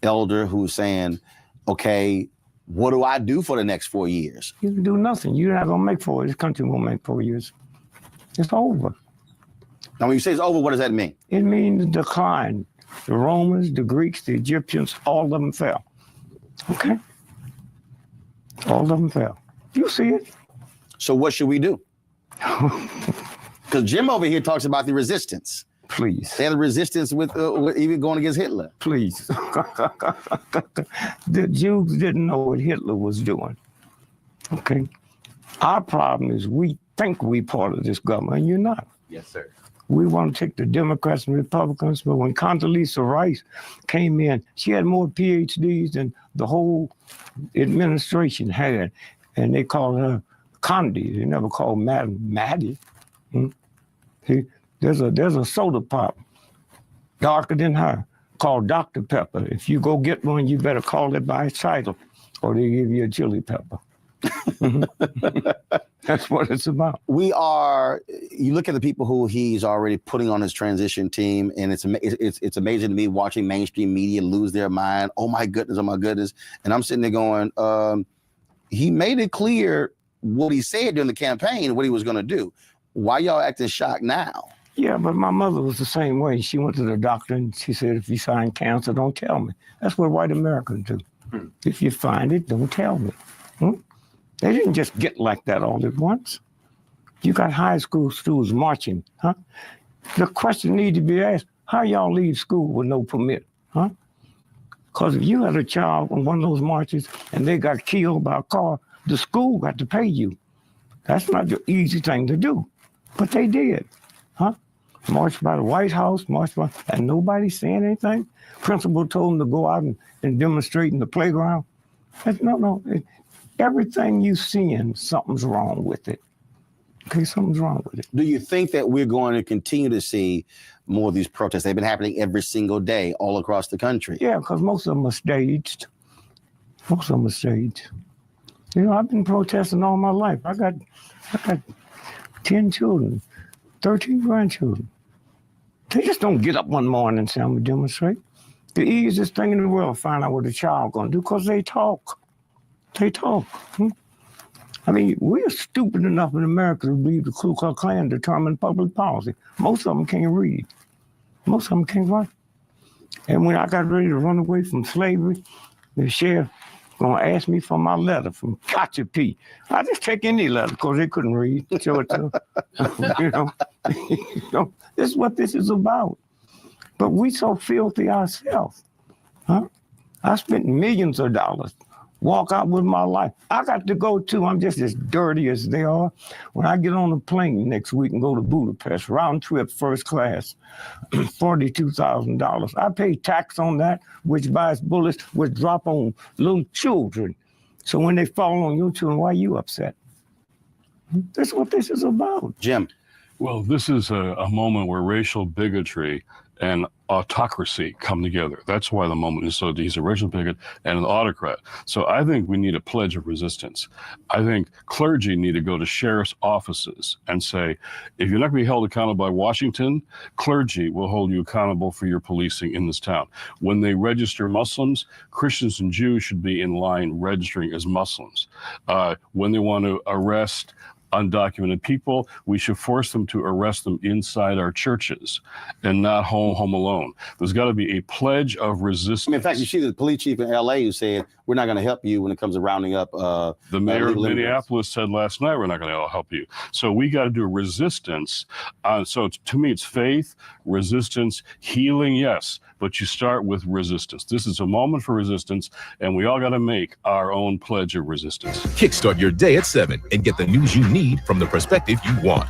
K: elder who's saying, okay, what do I do for the next 4 years?
L: You can do nothing. You're not going to make 4 years. This country won't make 4 years. It's over.
K: Now, when you say it's over, what does that mean?
L: It means decline. The Romans, the Greeks, the Egyptians, all of them fell. Okay? All of them fell. You see it.
K: So what should we do? Because Jim over here talks about the resistance.
L: Please.
K: They had the resistance with even going against Hitler.
L: Please. The Jews didn't know what Hitler was doing. Okay? Our problem is we think we part of this government, and you're not.
M: Yes, sir.
L: We want to take the Democrats and Republicans, but when Condoleezza Rice came in, she had more PhDs than the whole administration had, and they called her Condi. They never called Madam Maddie. See, there's a soda pop darker than her called Dr. Pepper. If you go get one, you better call it by its title, or they give you a chili pepper. That's what it's about.
K: You look at the people who he's already putting on his transition team, and it's amazing to me watching mainstream media lose their mind. Oh my goodness. And I'm sitting there going, he made it clear what he said during the campaign, what he was going to do. Why y'all acting shocked now?
L: Yeah, but my mother was the same way. She went to the doctor and she said, if you find cancer, don't tell me. That's what white Americans do. If you find it, don't tell me. They didn't just get like that all at once. You got high school students marching, huh? The question needs to be asked, how y'all leave school with no permit, huh? Because if you had a child on one of those marches and they got killed by a car, the school got to pay you. That's not the easy thing to do, but they did, huh? Marched by the White House, and nobody saying anything. Principal told them to go out and demonstrate in the playground. No. Everything you seeing, something's wrong with it. Okay, something's wrong with it.
K: Do you think that we're going to continue to see more of these protests? They've been happening every single day all across the country.
L: Yeah, because most of them are staged. You know, I've been protesting all my life. I got 10 children, 13 grandchildren. They just don't get up one morning and say, I'm going to demonstrate. The easiest thing in the world, find out what a child going to do, because they talk. They talk. I mean, we're stupid enough in America to believe the Ku Klux Klan determined public policy. Most of them can't read. Most of them can't write. And when I got ready to run away from slavery, the sheriff gonna ask me for my letter from 𝒸𝒶𝓅𝓅. I just take any letter because they couldn't read. Show it to them. You know, this is what this is about. But we so filthy ourselves, huh? I spent millions of dollars. Walk out with my life. I got to go too. I'm just as dirty as they are. When I get on a plane next week and go to Budapest, round trip, first class, $42,000. I pay tax on that, which buys bullets, which drop on little children. So when they fall on your children, why are you upset? That's what this is about.
K: Jim.
N: Well, this is a moment where racial bigotry and autocracy come together. That's why the moment is so, he's a racial bigot and an autocrat. So I think we need a pledge of resistance. I think clergy need to go to sheriff's offices and say, if you're not going to be held accountable by Washington, clergy will hold you accountable for your policing in this town. When they register Muslims, Christians and Jews should be in line registering as Muslims. When they want to arrest undocumented people, we should force them to arrest them inside our churches and not home alone. There's got to be a pledge of resistance.
K: I mean, in fact, you see the police chief in LA who said, we're not going to help you when it comes to rounding up
N: the mayor of Minneapolis said last night, we're not going to help you. So we got to do resistance. So to me, it's faith, resistance, healing, yes, but you start with resistance. This is a moment for resistance, and we all got to make our own pledge of resistance.
M: Kickstart your day at 7 and get the news you need from the perspective you want.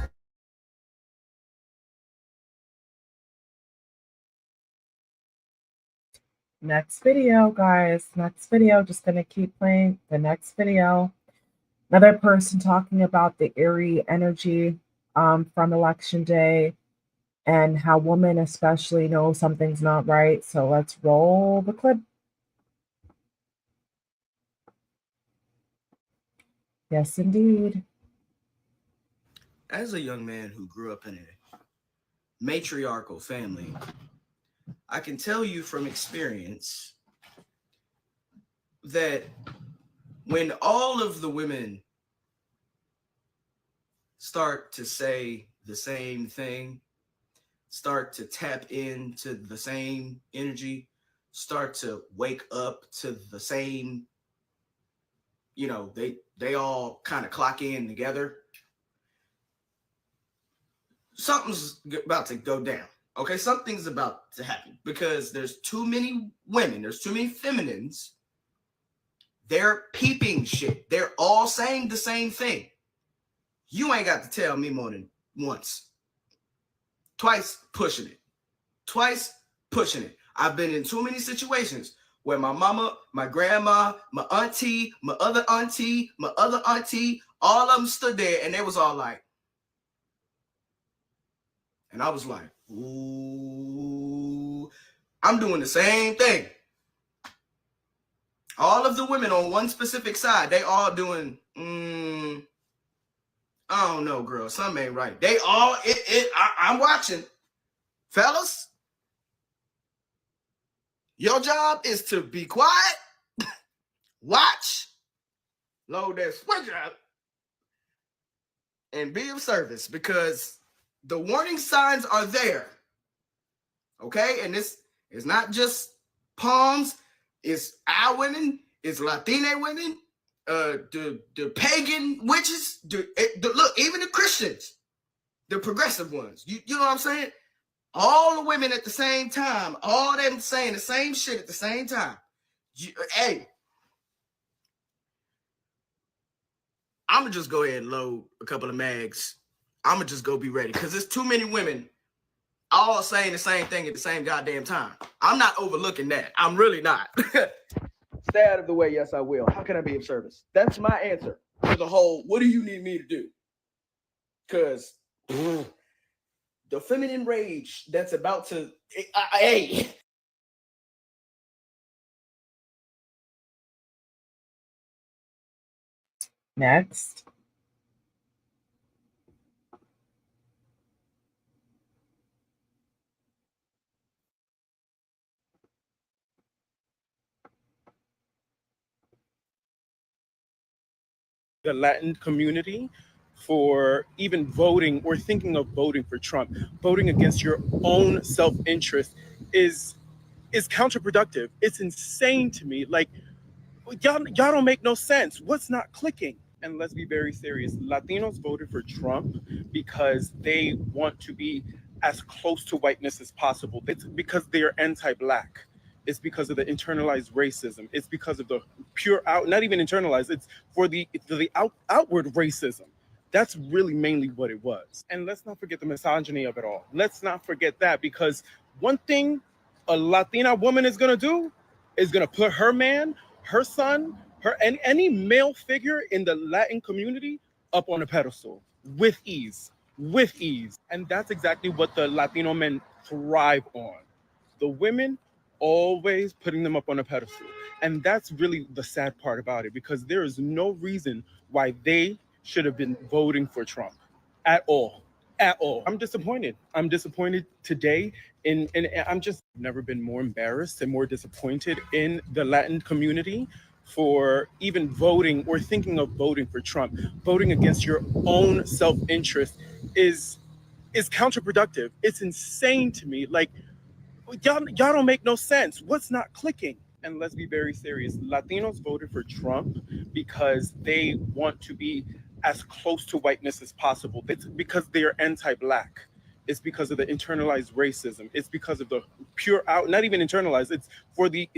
A: Next video, guys. Next video. Just going to keep playing the next video. Another person talking about the eerie energy from Election Day and how women especially know something's not right. So let's roll the clip. Yes, indeed.
O: As a young man who grew up in a matriarchal family, I can tell you from experience that when all of the women start to say the same thing, start to tap into the same energy, start to wake up to the same, you know, they all kind of clock in together, something's about to go down. Okay, something's about to happen because there's too many women, there's too many feminines. They're peeping shit. They're all saying the same thing. You ain't got to tell me more than once. Twice pushing it. Twice pushing it. I've been in too many situations where my mama, my grandma, my auntie, my other auntie, all of them stood there and they was all like, and I was like, ooh, I'm doing the same thing. All of the women on one specific side, they all doing, I don't know, girl, something ain't right. They all, I'm watching. Fellas, your job is to be quiet, watch, load that switch up, and be of service because the warning signs are there. Okay? And this is not just palms, it's our women, it's Latina women, the pagan witches, look, even the Christians, the progressive ones. You know what I'm saying? All the women at the same time, all them saying the same shit at the same time. Hey, I'm gonna just go ahead and load a couple of mags. I'm gonna just go be ready because there's too many women all saying the same thing at the same goddamn time. I'm not overlooking that. I'm really not. Stay out of the way. Yes, I will. How can I be of service? That's my answer to the whole, what do you need me to do? Because the feminine rage that's about to, hey.
A: Next.
P: The Latin community for even voting or thinking of voting for Trump, voting against your own self-interest is counterproductive. It's insane to me. Like, y'all don't make no sense. What's not clicking? And let's be very serious. Latinos voted for Trump because they want to be as close to whiteness as possible. It's because they're anti-Black. It's because of the internalized racism. It's because of the pure not even internalized. It's for the outward racism. That's really mainly what it was. And let's not forget the misogyny of it all. Let's not forget that, because one thing a Latina woman is gonna do is gonna put her man, her son, and any male figure in the Latin community up on a pedestal with ease. And that's exactly what the Latino men thrive on. The women always putting them up on a pedestal. And that's really the sad part about it, because there is no reason why they should have been voting for Trump at all. I'm disappointed. I'm disappointed today. And I'm just never been more embarrassed and more disappointed in the Latin community for even voting or thinking of voting for Trump. Voting against your own self-interest is counterproductive. It's insane to me. Like, y'all don't make no sense. What's not clicking? And let's be very serious. Latinos voted for Trump because they want to be as close to whiteness as possible. It's because they're anti-Black. It's because of the internalized racism. It's because of the pure out, not even internalized. It's for the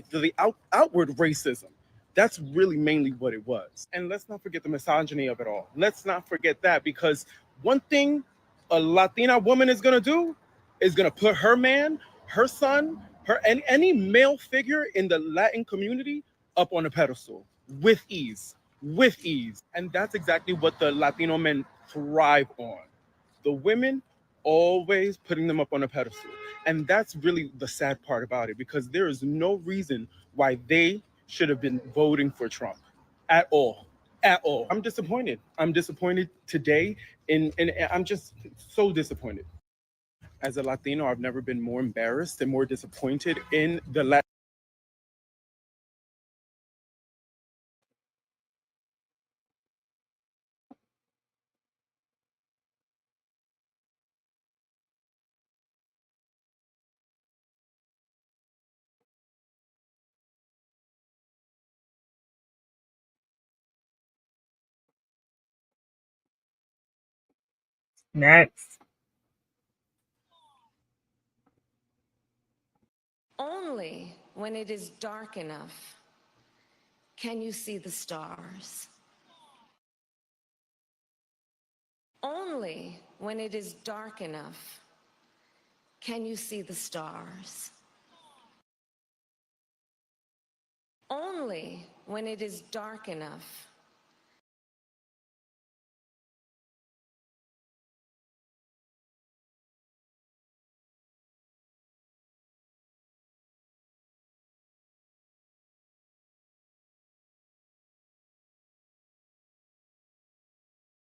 P: outward racism. That's really mainly what it was. And let's not forget the misogyny of it all. Let's not forget that, because one thing a Latina woman is gonna do is gonna put her man, her son, any male figure in the Latin community up on a pedestal with ease. And that's exactly what the Latino men thrive on. The women always putting them up on a pedestal. And that's really the sad part about it, because there is no reason why they should have been voting for Trump at all. I'm disappointed. I'm disappointed today, and I'm just so disappointed. As a Latino, I've never been more embarrassed and more disappointed in the Latin.
A: Next.
Q: Only when it is dark enough can you see the stars. Only when it is dark enough can you see the stars. Only when it is dark enough.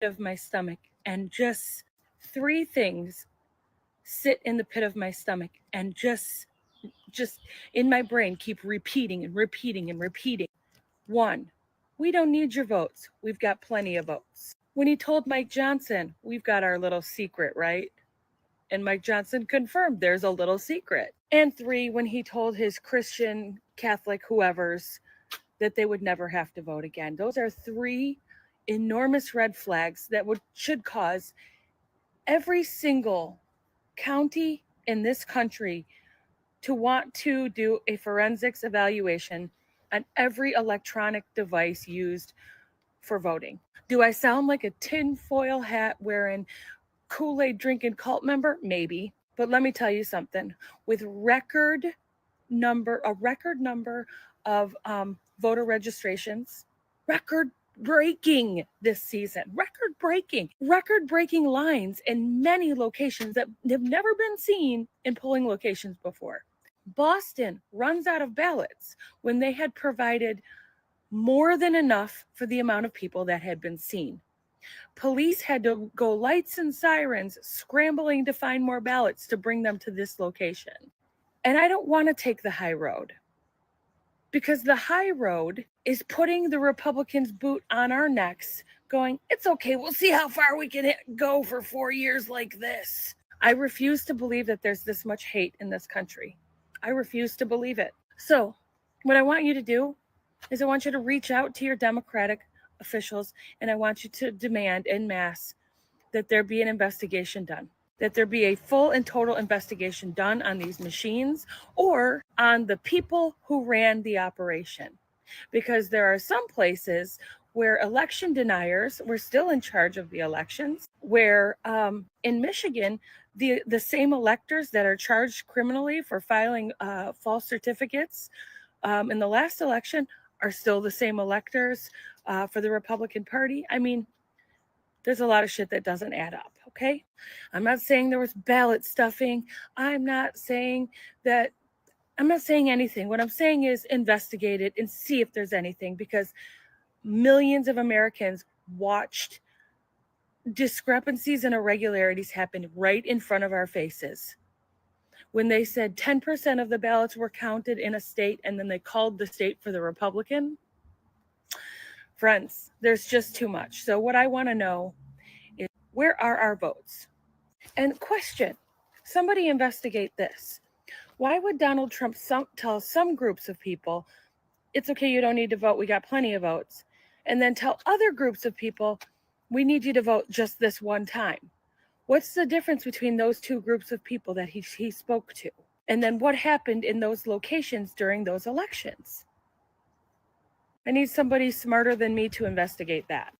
R: Of my stomach, and just 3 things sit in the pit of my stomach and just in my brain keep repeating and repeating and repeating. 1, we don't need your votes. We've got plenty of votes. When he told Mike Johnson, we've got our little secret, right? And Mike Johnson confirmed there's a little secret. And 3, when he told his Christian, Catholic, whoever's that they would never have to vote again. Those are 3 enormous red flags that should cause every single county in this country to want to do a forensics evaluation on every electronic device used for voting. Do I sound like a tinfoil hat wearing, Kool-Aid drinking cult member? Maybe. But let me tell you something. With a record number of voter registrations, record-breaking this season, record-breaking lines in many locations that have never been seen in polling locations before. Boston runs out of ballots when they had provided more than enough for the amount of people that had been seen. Police had to go lights and sirens scrambling to find more ballots to bring them to this location. And I don't want to take the high road, because the high road is putting the Republicans' boot on our necks, going, it's okay, we'll see how far we can go for 4 years like this. I refuse to believe that there's this much hate in this country. I refuse to believe it. So what I want you to do is I want you to reach out to your Democratic officials, and I want you to demand en masse that there be an investigation done, that there be a full and total investigation done on these machines or on the people who ran the operation. Because there are some places where election deniers were still in charge of the elections, where in Michigan, the same electors that are charged criminally for filing false certificates in the last election are still the same electors for the Republican Party. I mean, there's a lot of shit that doesn't add up, okay? I'm not saying there was ballot stuffing. I'm not saying anything. What I'm saying is investigate it and see if there's anything, because millions of Americans watched discrepancies and irregularities happen right in front of our faces. When they said 10% of the ballots were counted in a state and then they called the state for the Republican, Friends, there's just too much. So what I want to know is, where are our votes? And question, somebody investigate this. Why would Donald Trump tell some groups of people, it's okay, you don't need to vote, we got plenty of votes, and then tell other groups of people, we need you to vote just this one time? What's the difference between those two groups of people that he spoke to? And then what happened in those locations during those elections? I need somebody smarter than me to investigate that.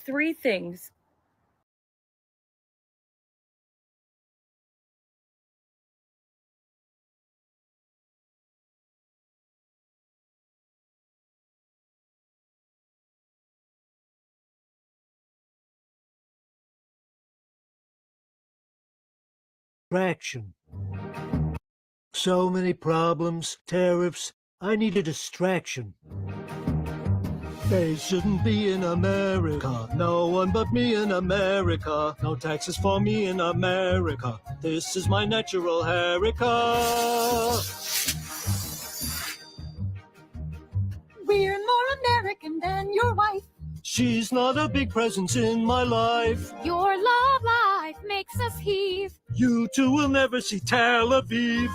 R: 3 things.
S: Distraction. So many problems, tariffs. I need a distraction. They shouldn't be in America. No one but me in America. No taxes for me in America. This is my natural America.
T: We're more American than your wife.
S: She's not a big presence in my life.
T: Your love life makes us heave.
S: You two will never see Tel Aviv.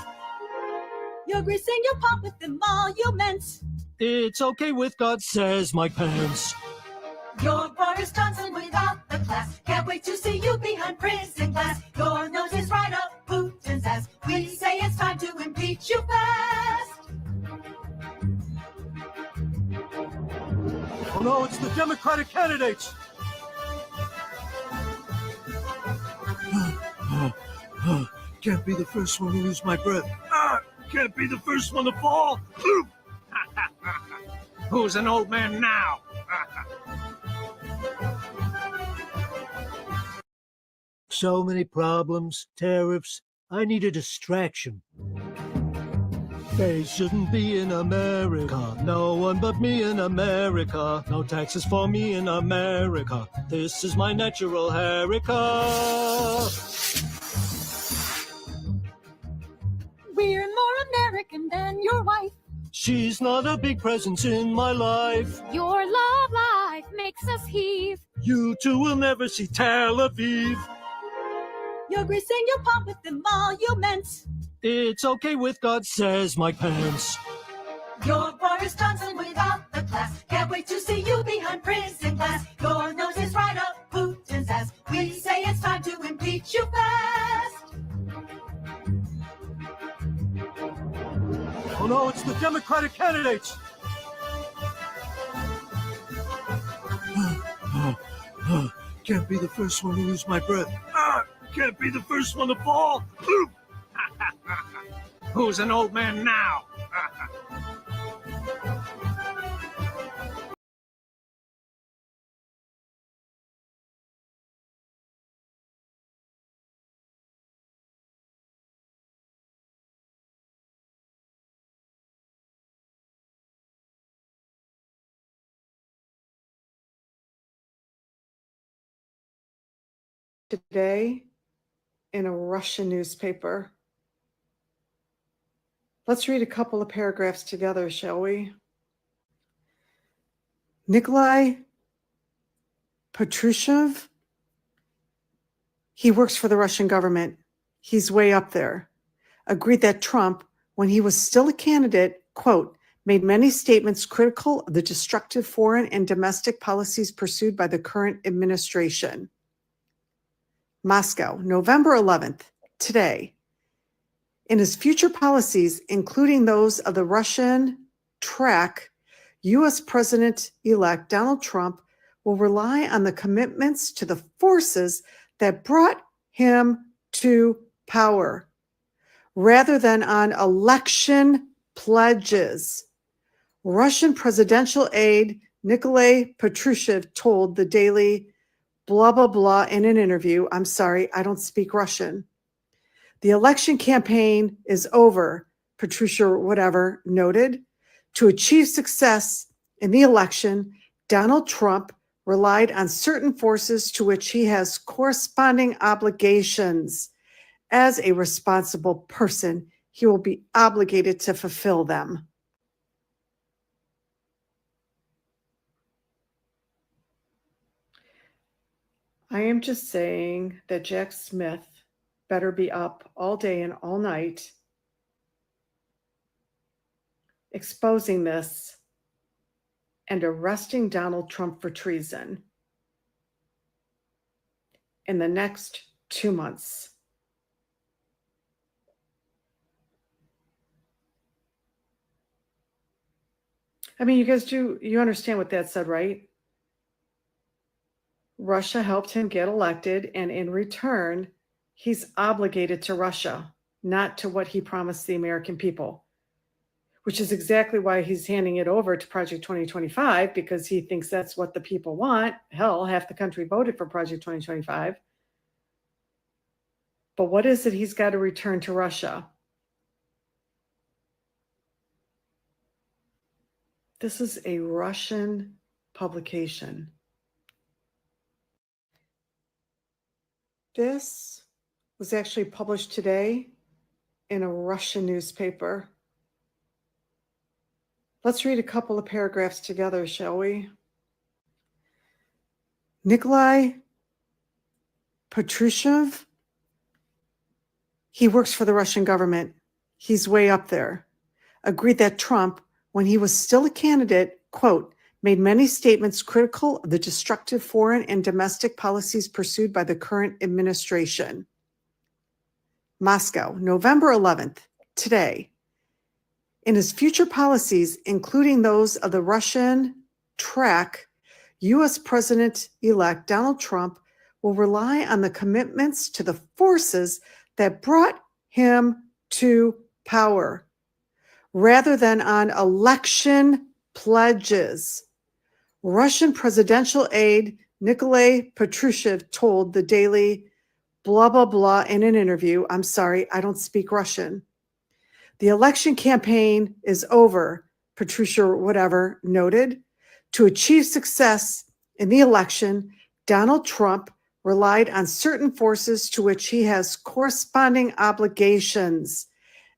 T: You're greasing your palm with emoluments.
S: It's okay with God, says Mike Pence.
T: You're Boris Johnson without the class. Can't wait to see you behind prison glass. Your nose is right up Putin's ass. We say it's time to impeach you fast.
S: Oh no, it's the Democratic candidates. Can't be the first one to lose my breath. Can't be the first one to fall. Who's an old man now? So many problems, tariffs. I need a distraction. They shouldn't be in America. No one but me in America. No taxes for me in America. This is my natural America.
T: We're more American than your wife.
S: She's not a big presence in my life.
T: Your love life makes us heave.
S: You two will never see Tel Aviv.
T: You're greasing your palm with emoluments.
S: It's okay with God, says Mike Pence.
T: You're Boris Johnson without the class. Can't wait to see you behind prison glass. Your nose is right up Putin's ass. We say it's time to impeach you fast.
S: Oh no, it's the Democratic candidates. Can't be the first one to lose my breath. Can't be the first one to fall. Who's an old man now?
U: Today in a Russian newspaper. Let's read a couple of paragraphs together, shall we? 𝒸𝒶𝓅𝓅𝓅, he works for the Russian government. He's way up there. Agreed that Trump, when he was still a candidate, quote, made many statements critical of the destructive foreign and domestic policies pursued by the current administration. Moscow, November 11th, today. In his future policies, including those of the Russian track, U.S. President-elect Donald Trump will rely on the commitments to the forces that brought him to power, rather than on election pledges. Russian presidential aide Nikolai Patrushev told the Daily blah, blah, blah in an interview. I'm sorry, I don't speak Russian. The election campaign is over, Patrushev whatever noted. To achieve success in the election, Donald Trump relied on certain forces to which he has corresponding obligations. As a responsible person, he will be obligated to fulfill them. I am just saying that Jack Smith better be up all day and all night exposing this and arresting Donald Trump for treason in the next 2 months. I mean, you understand what that said, right? Russia helped him get elected, and in return, he's obligated to Russia, not to what he promised the American people, which is exactly why he's handing it over to Project 2025, because he thinks that's what the people want. Hell, half the country voted for Project 2025. But what is it he's got to return to Russia? This is a Russian publication. This was actually published today in a Russian newspaper. Let's read a couple of paragraphs together, shall we? Nikolai Patrushev, he works for the Russian government. He's way up there. Agreed that Trump, when he was still a candidate, quote, made many statements critical of the destructive foreign and domestic policies pursued by the current administration. Moscow, November 11th, today. In his future policies, including those of the Russian track, U.S. President-elect Donald Trump will rely on the commitments to the forces that brought him to power, rather than on election pledges. Russian presidential aide Nikolai Patrushev told the Daily blah, blah, blah in an interview. I'm sorry, I don't speak Russian. The election campaign is over, Patrushev whatever noted. To achieve success in the election, Donald Trump relied on certain forces to which he has corresponding obligations.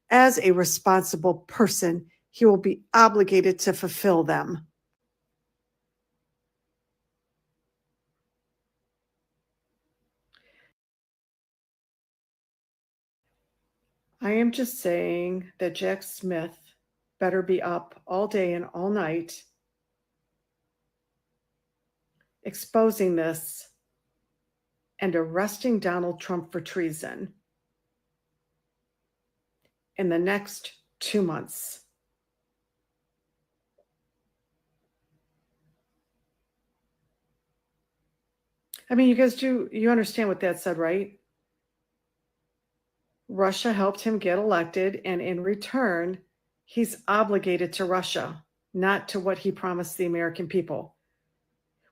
U: As a responsible person, he will be obligated to fulfill them. I am just saying that Jack Smith better be up all day and all night exposing this and arresting Donald Trump for treason in the next 2 months. I mean, you understand what that said, right? Russia helped him get elected, and in return, he's obligated to Russia, not to what he promised the American people,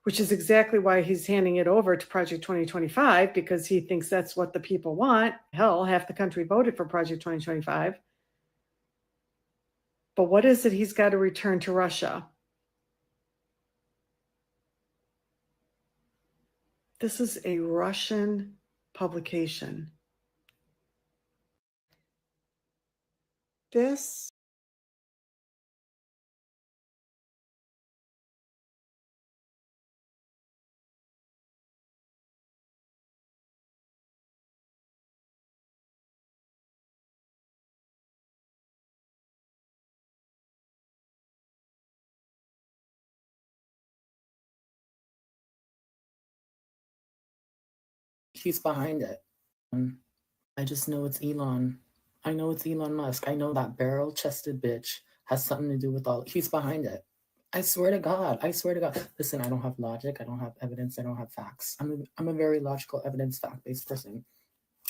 U: which is exactly why he's handing it over to Project 2025, because he thinks that's what the people want. Hell, half the country voted for Project 2025. But what is it he's got to return to Russia? This is a Russian publication. This
D: She's behind it. I just know it's Elon. I know it's Elon Musk. I know that barrel-chested bitch has something to do with all. He's behind it. I swear to God. I swear to God. Listen, I don't have logic. I don't have evidence. I don't have facts. I'm a very logical, evidence, fact-based person.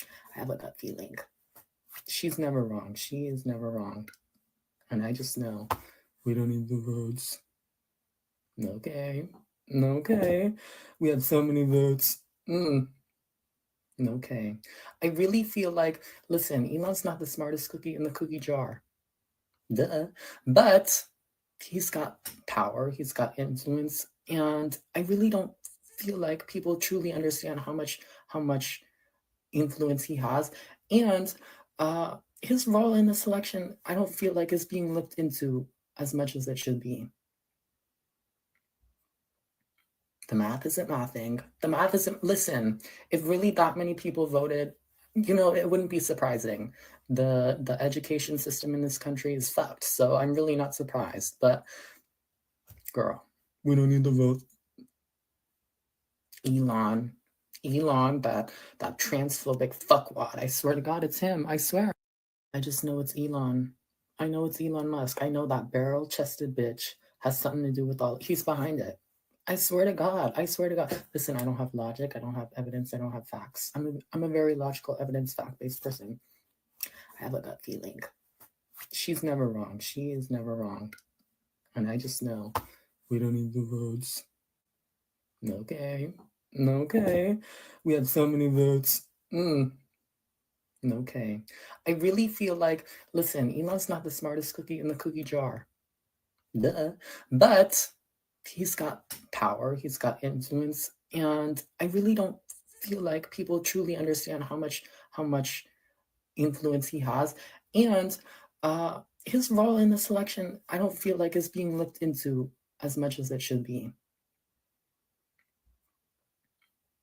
D: I have a gut feeling. She's never wrong. She is never wrong. And I just know we don't need the votes. Okay. Okay. We have so many votes. Okay. I really feel like, listen, Elon's not the smartest cookie in the cookie jar. Duh. But he's got power, he's got influence, and I really don't feel like people truly understand how much influence he has. And his role in this election, I don't feel like is being looked into as much as it should be. The math isn't mathing. The math isn't, listen, if really that many people voted, you know, it wouldn't be surprising. The education system in this country is fucked. So I'm really not surprised. But girl, we don't need to vote. Elon, that transphobic fuckwad. I swear to God, it's him. I swear. I just know it's Elon. I know it's Elon Musk. I know that barrel-chested bitch has something to do with all. He's behind it. I swear to God. I swear to God. Listen, I don't have logic. I don't have evidence. I don't have facts. I'm a very logical, evidence, fact-based person. I have a gut feeling. She's never wrong. She is never wrong. And I just know we don't need the votes. Okay. Okay. We had so many votes. Okay. I really feel like, listen, Elon's not the smartest cookie in the cookie jar. Duh. But he's got power, he's got influence, and I really don't feel like people truly understand how much influence he has. And his role in this election, I don't feel like is being looked into as much as it should be.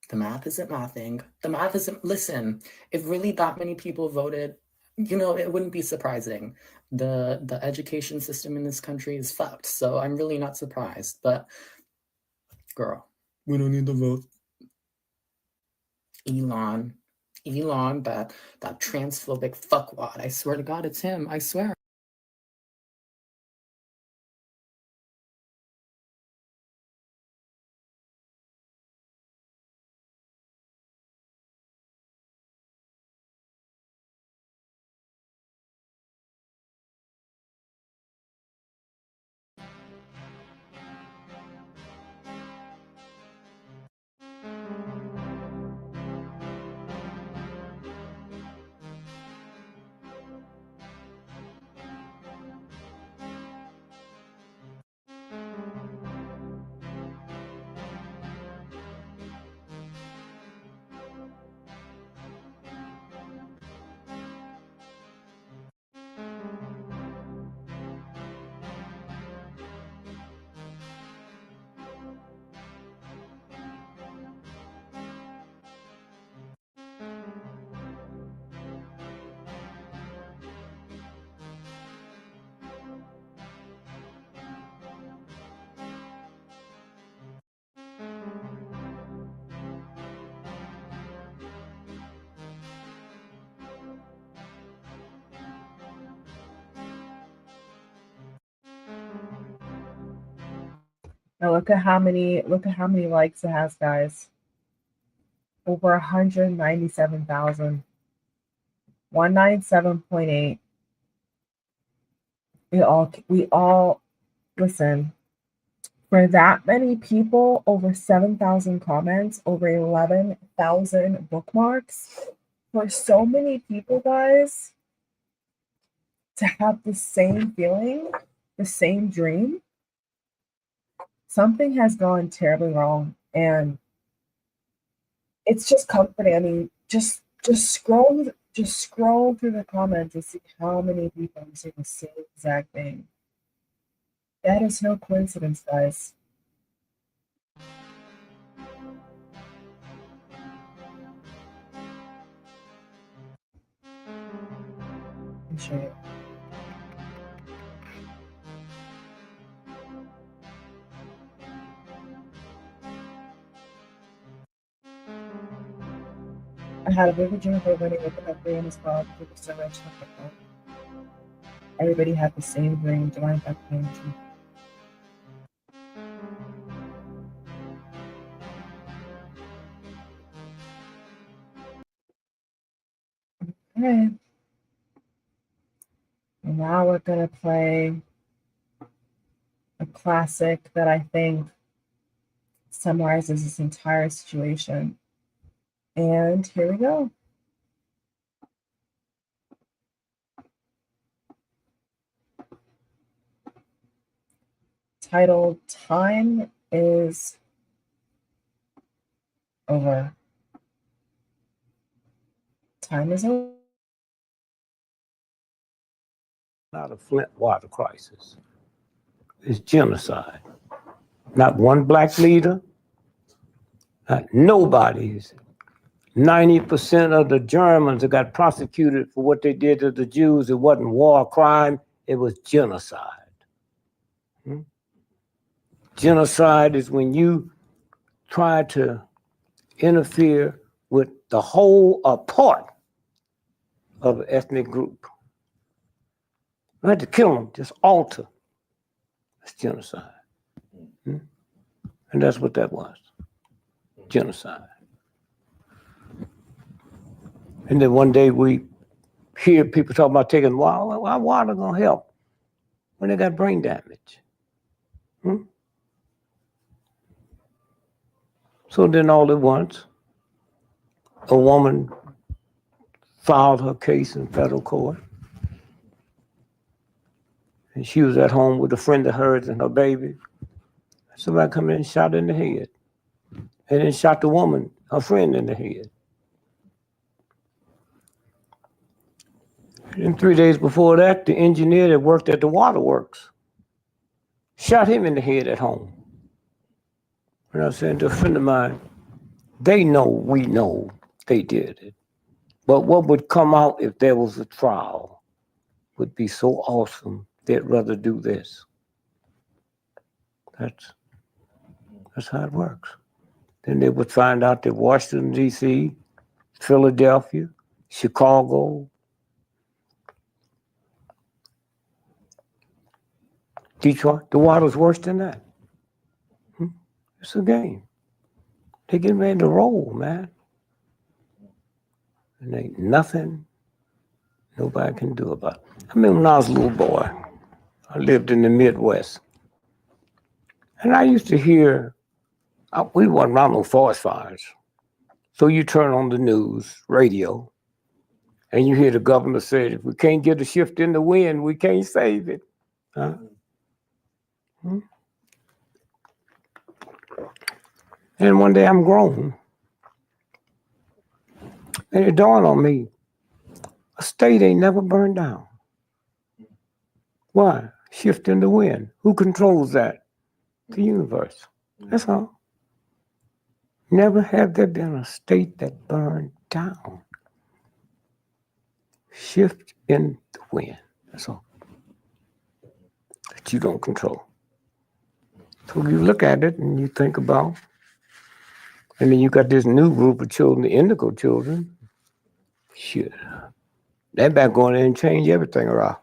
D: The math isn't mathing. The math isn't, listen, if really that many people voted, you know, it wouldn't be surprising. The education system in this country is fucked. So I'm really not surprised. But girl, we don't need to vote. Elon, that transphobic fuckwad. I swear to God, it's him. I swear.
A: Now look at how many likes it has, guys. Over 197,000. 197.8. We all listen. For that many people, over 7,000 comments, over 11,000 bookmarks. For so many people, guys, to have the same feeling, the same dream, something has gone terribly wrong. And it's just comforting. I mean, just scroll through the comments and see how many people are saying the same exact thing. That is no coincidence, guys. I'll show you. I had a vivid dream of everybody waking up 3 in this world, people so rich, stuff like that. Everybody had the same dream, divine feminine. Okay. And now we're gonna play a classic that I think summarizes this entire situation. And here we go. Titled Time is Over. Time is over.
L: Not a Flint water crisis. It's genocide. Not one black leader, Nobody's. 90% of the Germans that got prosecuted for what they did to the Jews, it wasn't war crime, it was genocide. Genocide is when you try to interfere with the whole or part of an ethnic group. You had to kill them, just alter. That's genocide. And that's what that was. Genocide. And then one day we hear people talk about taking water. Why water gonna help when they got brain damage? So then all at once, a woman filed her case in federal court. And she was at home with a friend of hers and her baby. Somebody come in and shot her in the head. And then shot the woman, her friend, in the head. And 3 days before that, the engineer that worked at the waterworks shot him in the head at home. And I was saying to a friend of mine, they know, we know they did it. But what would come out if there was a trial would be so awesome, they'd rather do this. That's how it works. Then they would find out that Washington, D.C., Philadelphia, Chicago, Detroit, the water's worse than that. It's a game. They getting ready to roll, man. And ain't nothing nobody can do about it. I remember when I was a little boy, I lived in the Midwest. And I used to hear, we wasn't around no forest fires. So you turn on the news, radio, and you hear the governor say, if we can't get a shift in the wind, we can't save it. Huh? And one day I'm grown. And it dawned on me, a state ain't never burned down. Why? Shift in the wind. Who controls that? The universe. That's all. Never have there been a state that burned down. Shift in the wind. That's all. That you don't control. So you look at it and you think about, and then you got this new group of children, the indigo children. Shit. They're back going in and change everything around.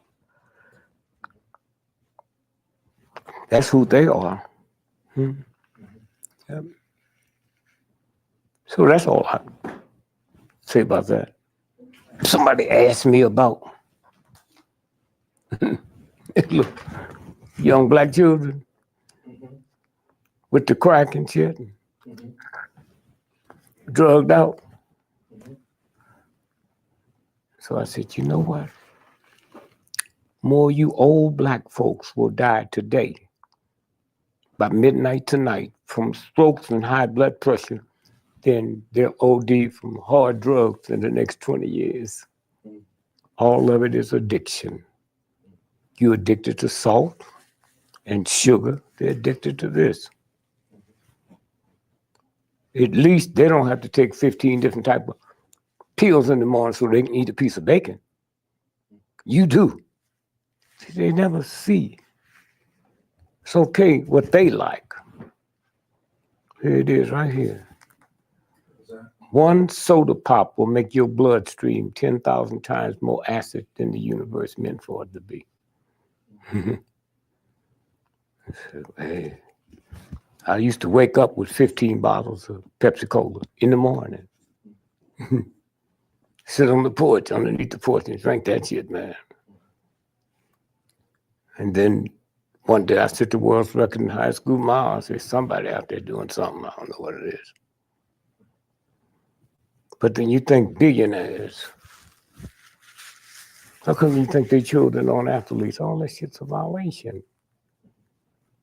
L: That's who they are. Yep. So that's all I say about that. Somebody asked me about, look, young black children with the crack and shit, drugged out. So I said, you know what? More you old black folks will die today by midnight tonight from strokes and high blood pressure than they'll OD from hard drugs in the next 20 years. All of it is addiction. You're addicted to salt and sugar. They're addicted to this. At least they don't have to take 15 different types of pills in the morning so they can eat a piece of bacon. You do. See, they never see. It's okay what they like. Here it is right here. One soda pop will make your bloodstream 10,000 times more acid than the universe meant for it to be. Hey, I used to wake up with 15 bottles of Pepsi Cola in the morning. Sit on the porch, underneath the porch, and drink that shit, man. And then one day I set the world's record in high school mile. I said, somebody out there doing something. I don't know what it is. But then you think billionaires. How come you think their children aren't athletes? All that shit's a violation.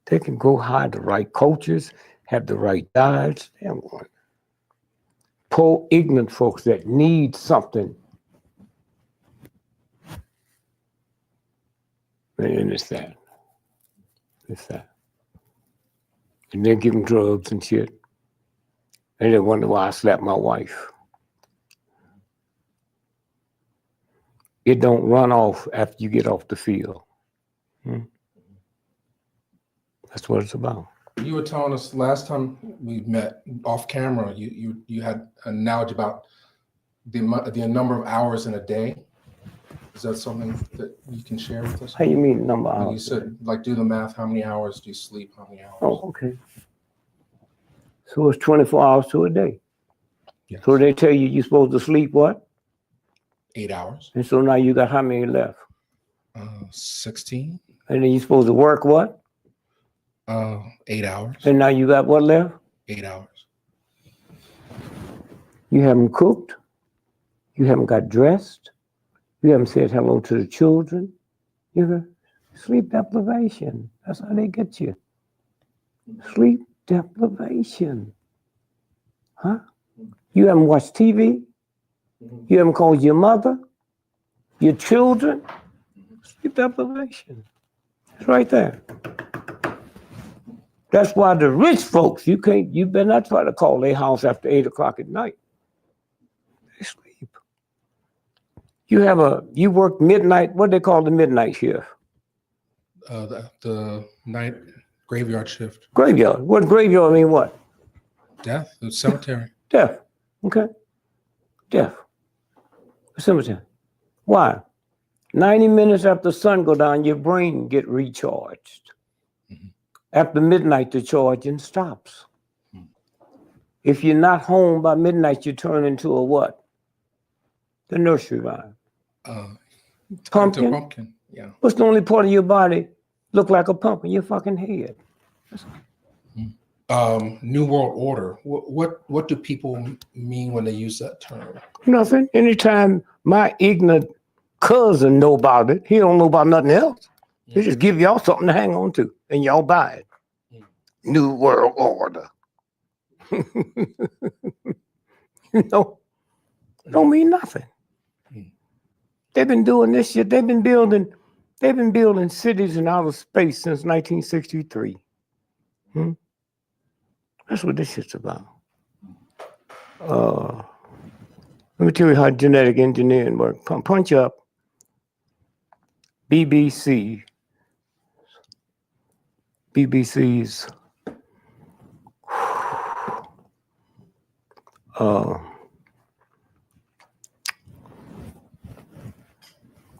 L: They can go hide the right coaches, have the right diets. Damn one. Poor, ignorant folks that need something. And it's that. It's that. And they give them drugs and shit. And they wonder why I slapped my wife. It don't run off after you get off the field. That's what it's about.
B: You were telling us last time we met off camera, you had an analogy about the number of hours in a day. Is that something that you can share with us?
L: How you mean number of
B: Like
L: hours?
B: you said, like do the math. How many hours do you sleep? How many hours?
L: Oh, okay. So it's 24 hours to a day.
B: Yes.
L: So they tell you you're supposed to sleep what?
B: 8 hours.
L: And so now you got how many left?
B: 16.
L: And then you're supposed to work what?
B: 8 hours.
L: And now you got what left?
B: 8 hours.
L: You haven't cooked. You haven't got dressed. You haven't said hello to the children. You got sleep deprivation. That's how they get you. Sleep deprivation. Huh? You haven't watched TV. You haven't called your mother, your children. Sleep deprivation. It's right there. That's why the rich folks, you better not try to call their house after 8 o'clock at night. They sleep. You work midnight, what do they call the midnight shift?
B: The night graveyard shift.
L: Graveyard. What graveyard mean what?
B: Death. The cemetery.
L: Death. Okay. Death. Cemetery. Why? 90 minutes after the sun go down, your brain get recharged. After midnight, the charging stops. If you're not home by midnight, you turn into a what? The nursery rhyme. Pumpkin?
B: Pumpkin, yeah.
L: What's the only part of your body look like a pumpkin? Your fucking head.
B: New World Order. What do people mean when they use that term?
L: Nothing. Anytime my ignorant cousin know about it, he don't know about nothing else. He just give y'all something to hang on to, and y'all buy it. New World Order. No, don't mean nothing. They've been doing this shit. They've been building cities in outer space since 1963. That's what this shit's about. Let me tell you how genetic engineering works. Punch up BBC's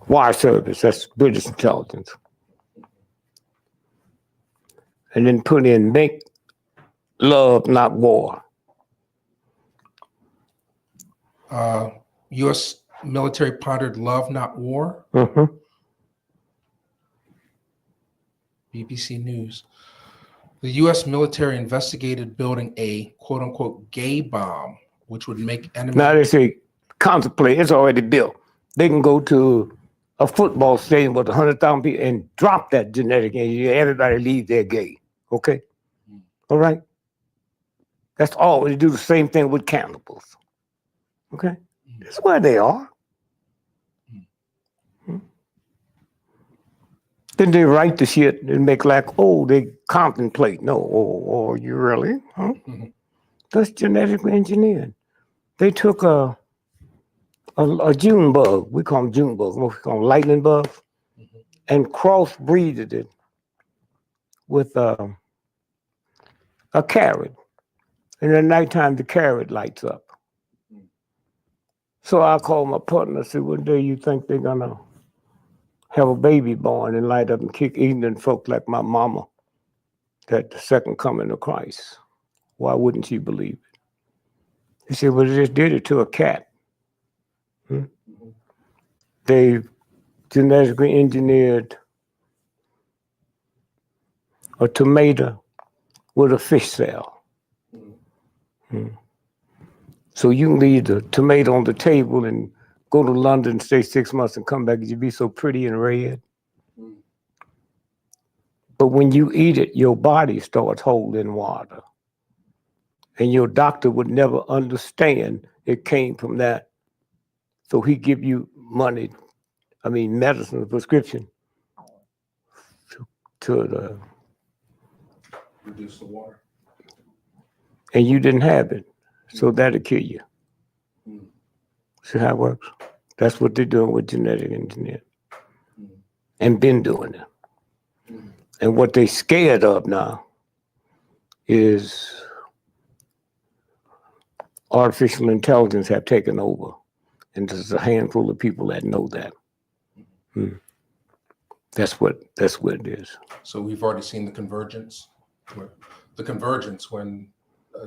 L: wire service, that's British intelligence. And then put in make love, not war.
B: U.S. military pondered love, not war. BBC News. The U.S. military investigated building a quote-unquote gay bomb, which would make enemies.
L: Now they say contemplate. It's already built. They can go to a football stadium with 100,000 people and drop that genetic engineering. Everybody leave there gay. Okay? All right? That's all. They do the same thing with cannibals. Okay? That's where they are. Then they write the shit and make like, oh, they contemplate. No, oh, you really? Huh? That's genetically engineered. They took a June bug, we call them June bugs, we call them lightning bugs, and crossbreeded it with a carrot. And at nighttime, the carrot lights up. So I called my partner and said, what day you think they're gonna have a baby born and light up and kick ignorant folk like my mama that the second coming of Christ? Why wouldn't she believe it? He said, well, they just did it to a cat. They genetically engineered a tomato with a fish cell. So you can leave the tomato on the table and go to London, stay 6 months and come back and you'd be so pretty and red. But when you eat it, your body starts holding water. And your doctor would never understand it came from that. So he give you money, medicine, prescription to
B: reduce the water.
L: And you didn't have it. So that'll kill you. See how it works? That's what they're doing with genetic engineering. And been doing it. And what they scared of now is artificial intelligence have taken over. And there's a handful of people that know that. That's what it is.
B: So we've already seen the convergence. When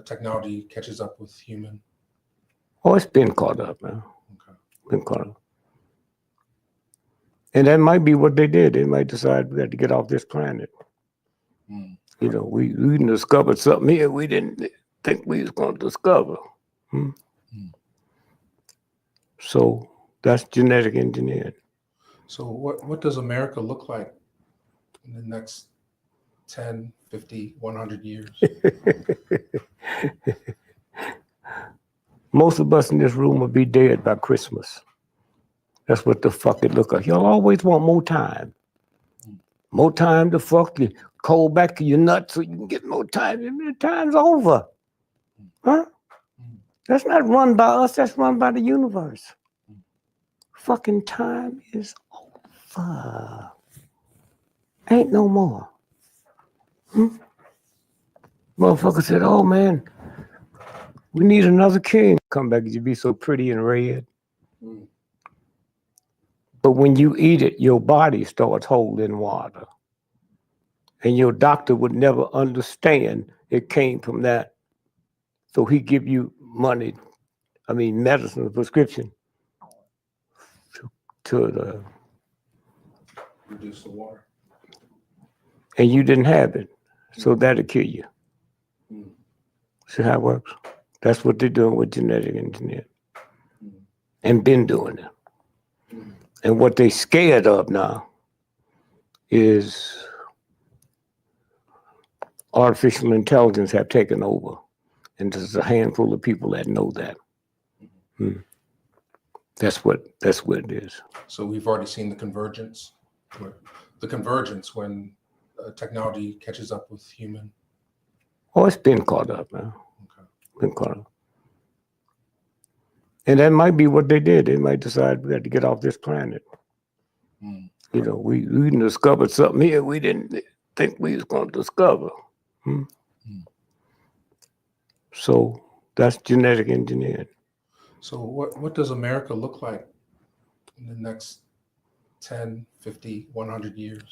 B: technology catches up with human.
L: Oh, it's been caught up, man. Okay. Been caught up. And that might be what they did. They might decide we got to get off this planet. You know, we discovered something here we didn't think we was going to discover. So that's genetic engineering.
B: So what does America look like in the next 10, 50, 100 years?
L: Most of us in this room will be dead by Christmas. That's what the fuck it look like. Y'all always want more time. More time to fuck you. Cold back to your nuts so you can get more time. The time's over. Huh? That's not run by us, that's run by the universe. Fucking time is over. Ain't no more. Motherfucker said, oh man, we need another king. Come back, you'd be so pretty and red. But when you eat it, your body starts holding water. And your doctor would never understand it came from that. So he give you money, medicine, prescription to
B: reduce the water.
L: And you didn't have it. So that'll kill you. See how it works? That's what they're doing with genetic engineering. And been doing it. And what they scared of now is artificial intelligence have taken over. And there's a handful of people that know that. That's what it is.
B: So we've already seen the convergence. When technology catches up with human.
L: Oh, it's been caught up, man. Okay. Been caught up. And that might be what they did. They might decide we got to get off this planet. You know, we discovered something here we didn't think we was going to discover. So that's genetic engineering.
B: So what does America look like in the next 10, 50, 100 years?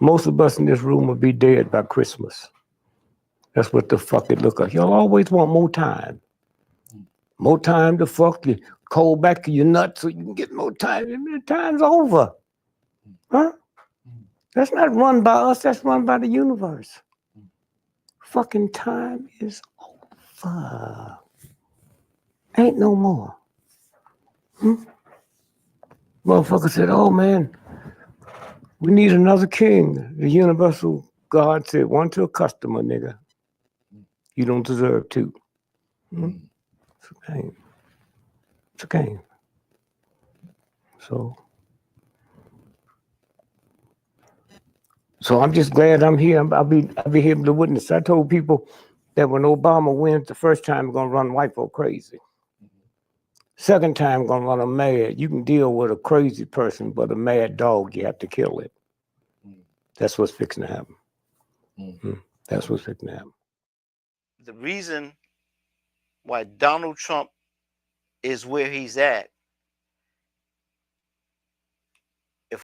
L: Most of us in this room will be dead by Christmas. That's what the fuck it look like. Y'all always want more time. More time to fuck you. Cold back to your nuts so you can get more time. The time's over. Huh? That's not run by us, that's run by the universe. Fucking time is over. Ain't no more. Motherfucker said, oh man, we need another king. The universal God said, one to a customer, nigga. You don't deserve two. It's a game. It's a game. So I'm just glad I'm here. I'll be here to witness. I told people that when Obama wins the first time, I'm gonna run white folk crazy. Second time, I'm gonna run them mad. You can deal with a crazy person, but a mad dog, you have to kill it. That's what's fixing to happen. That's what's fixing to happen.
C: The reason why Donald Trump is where he's at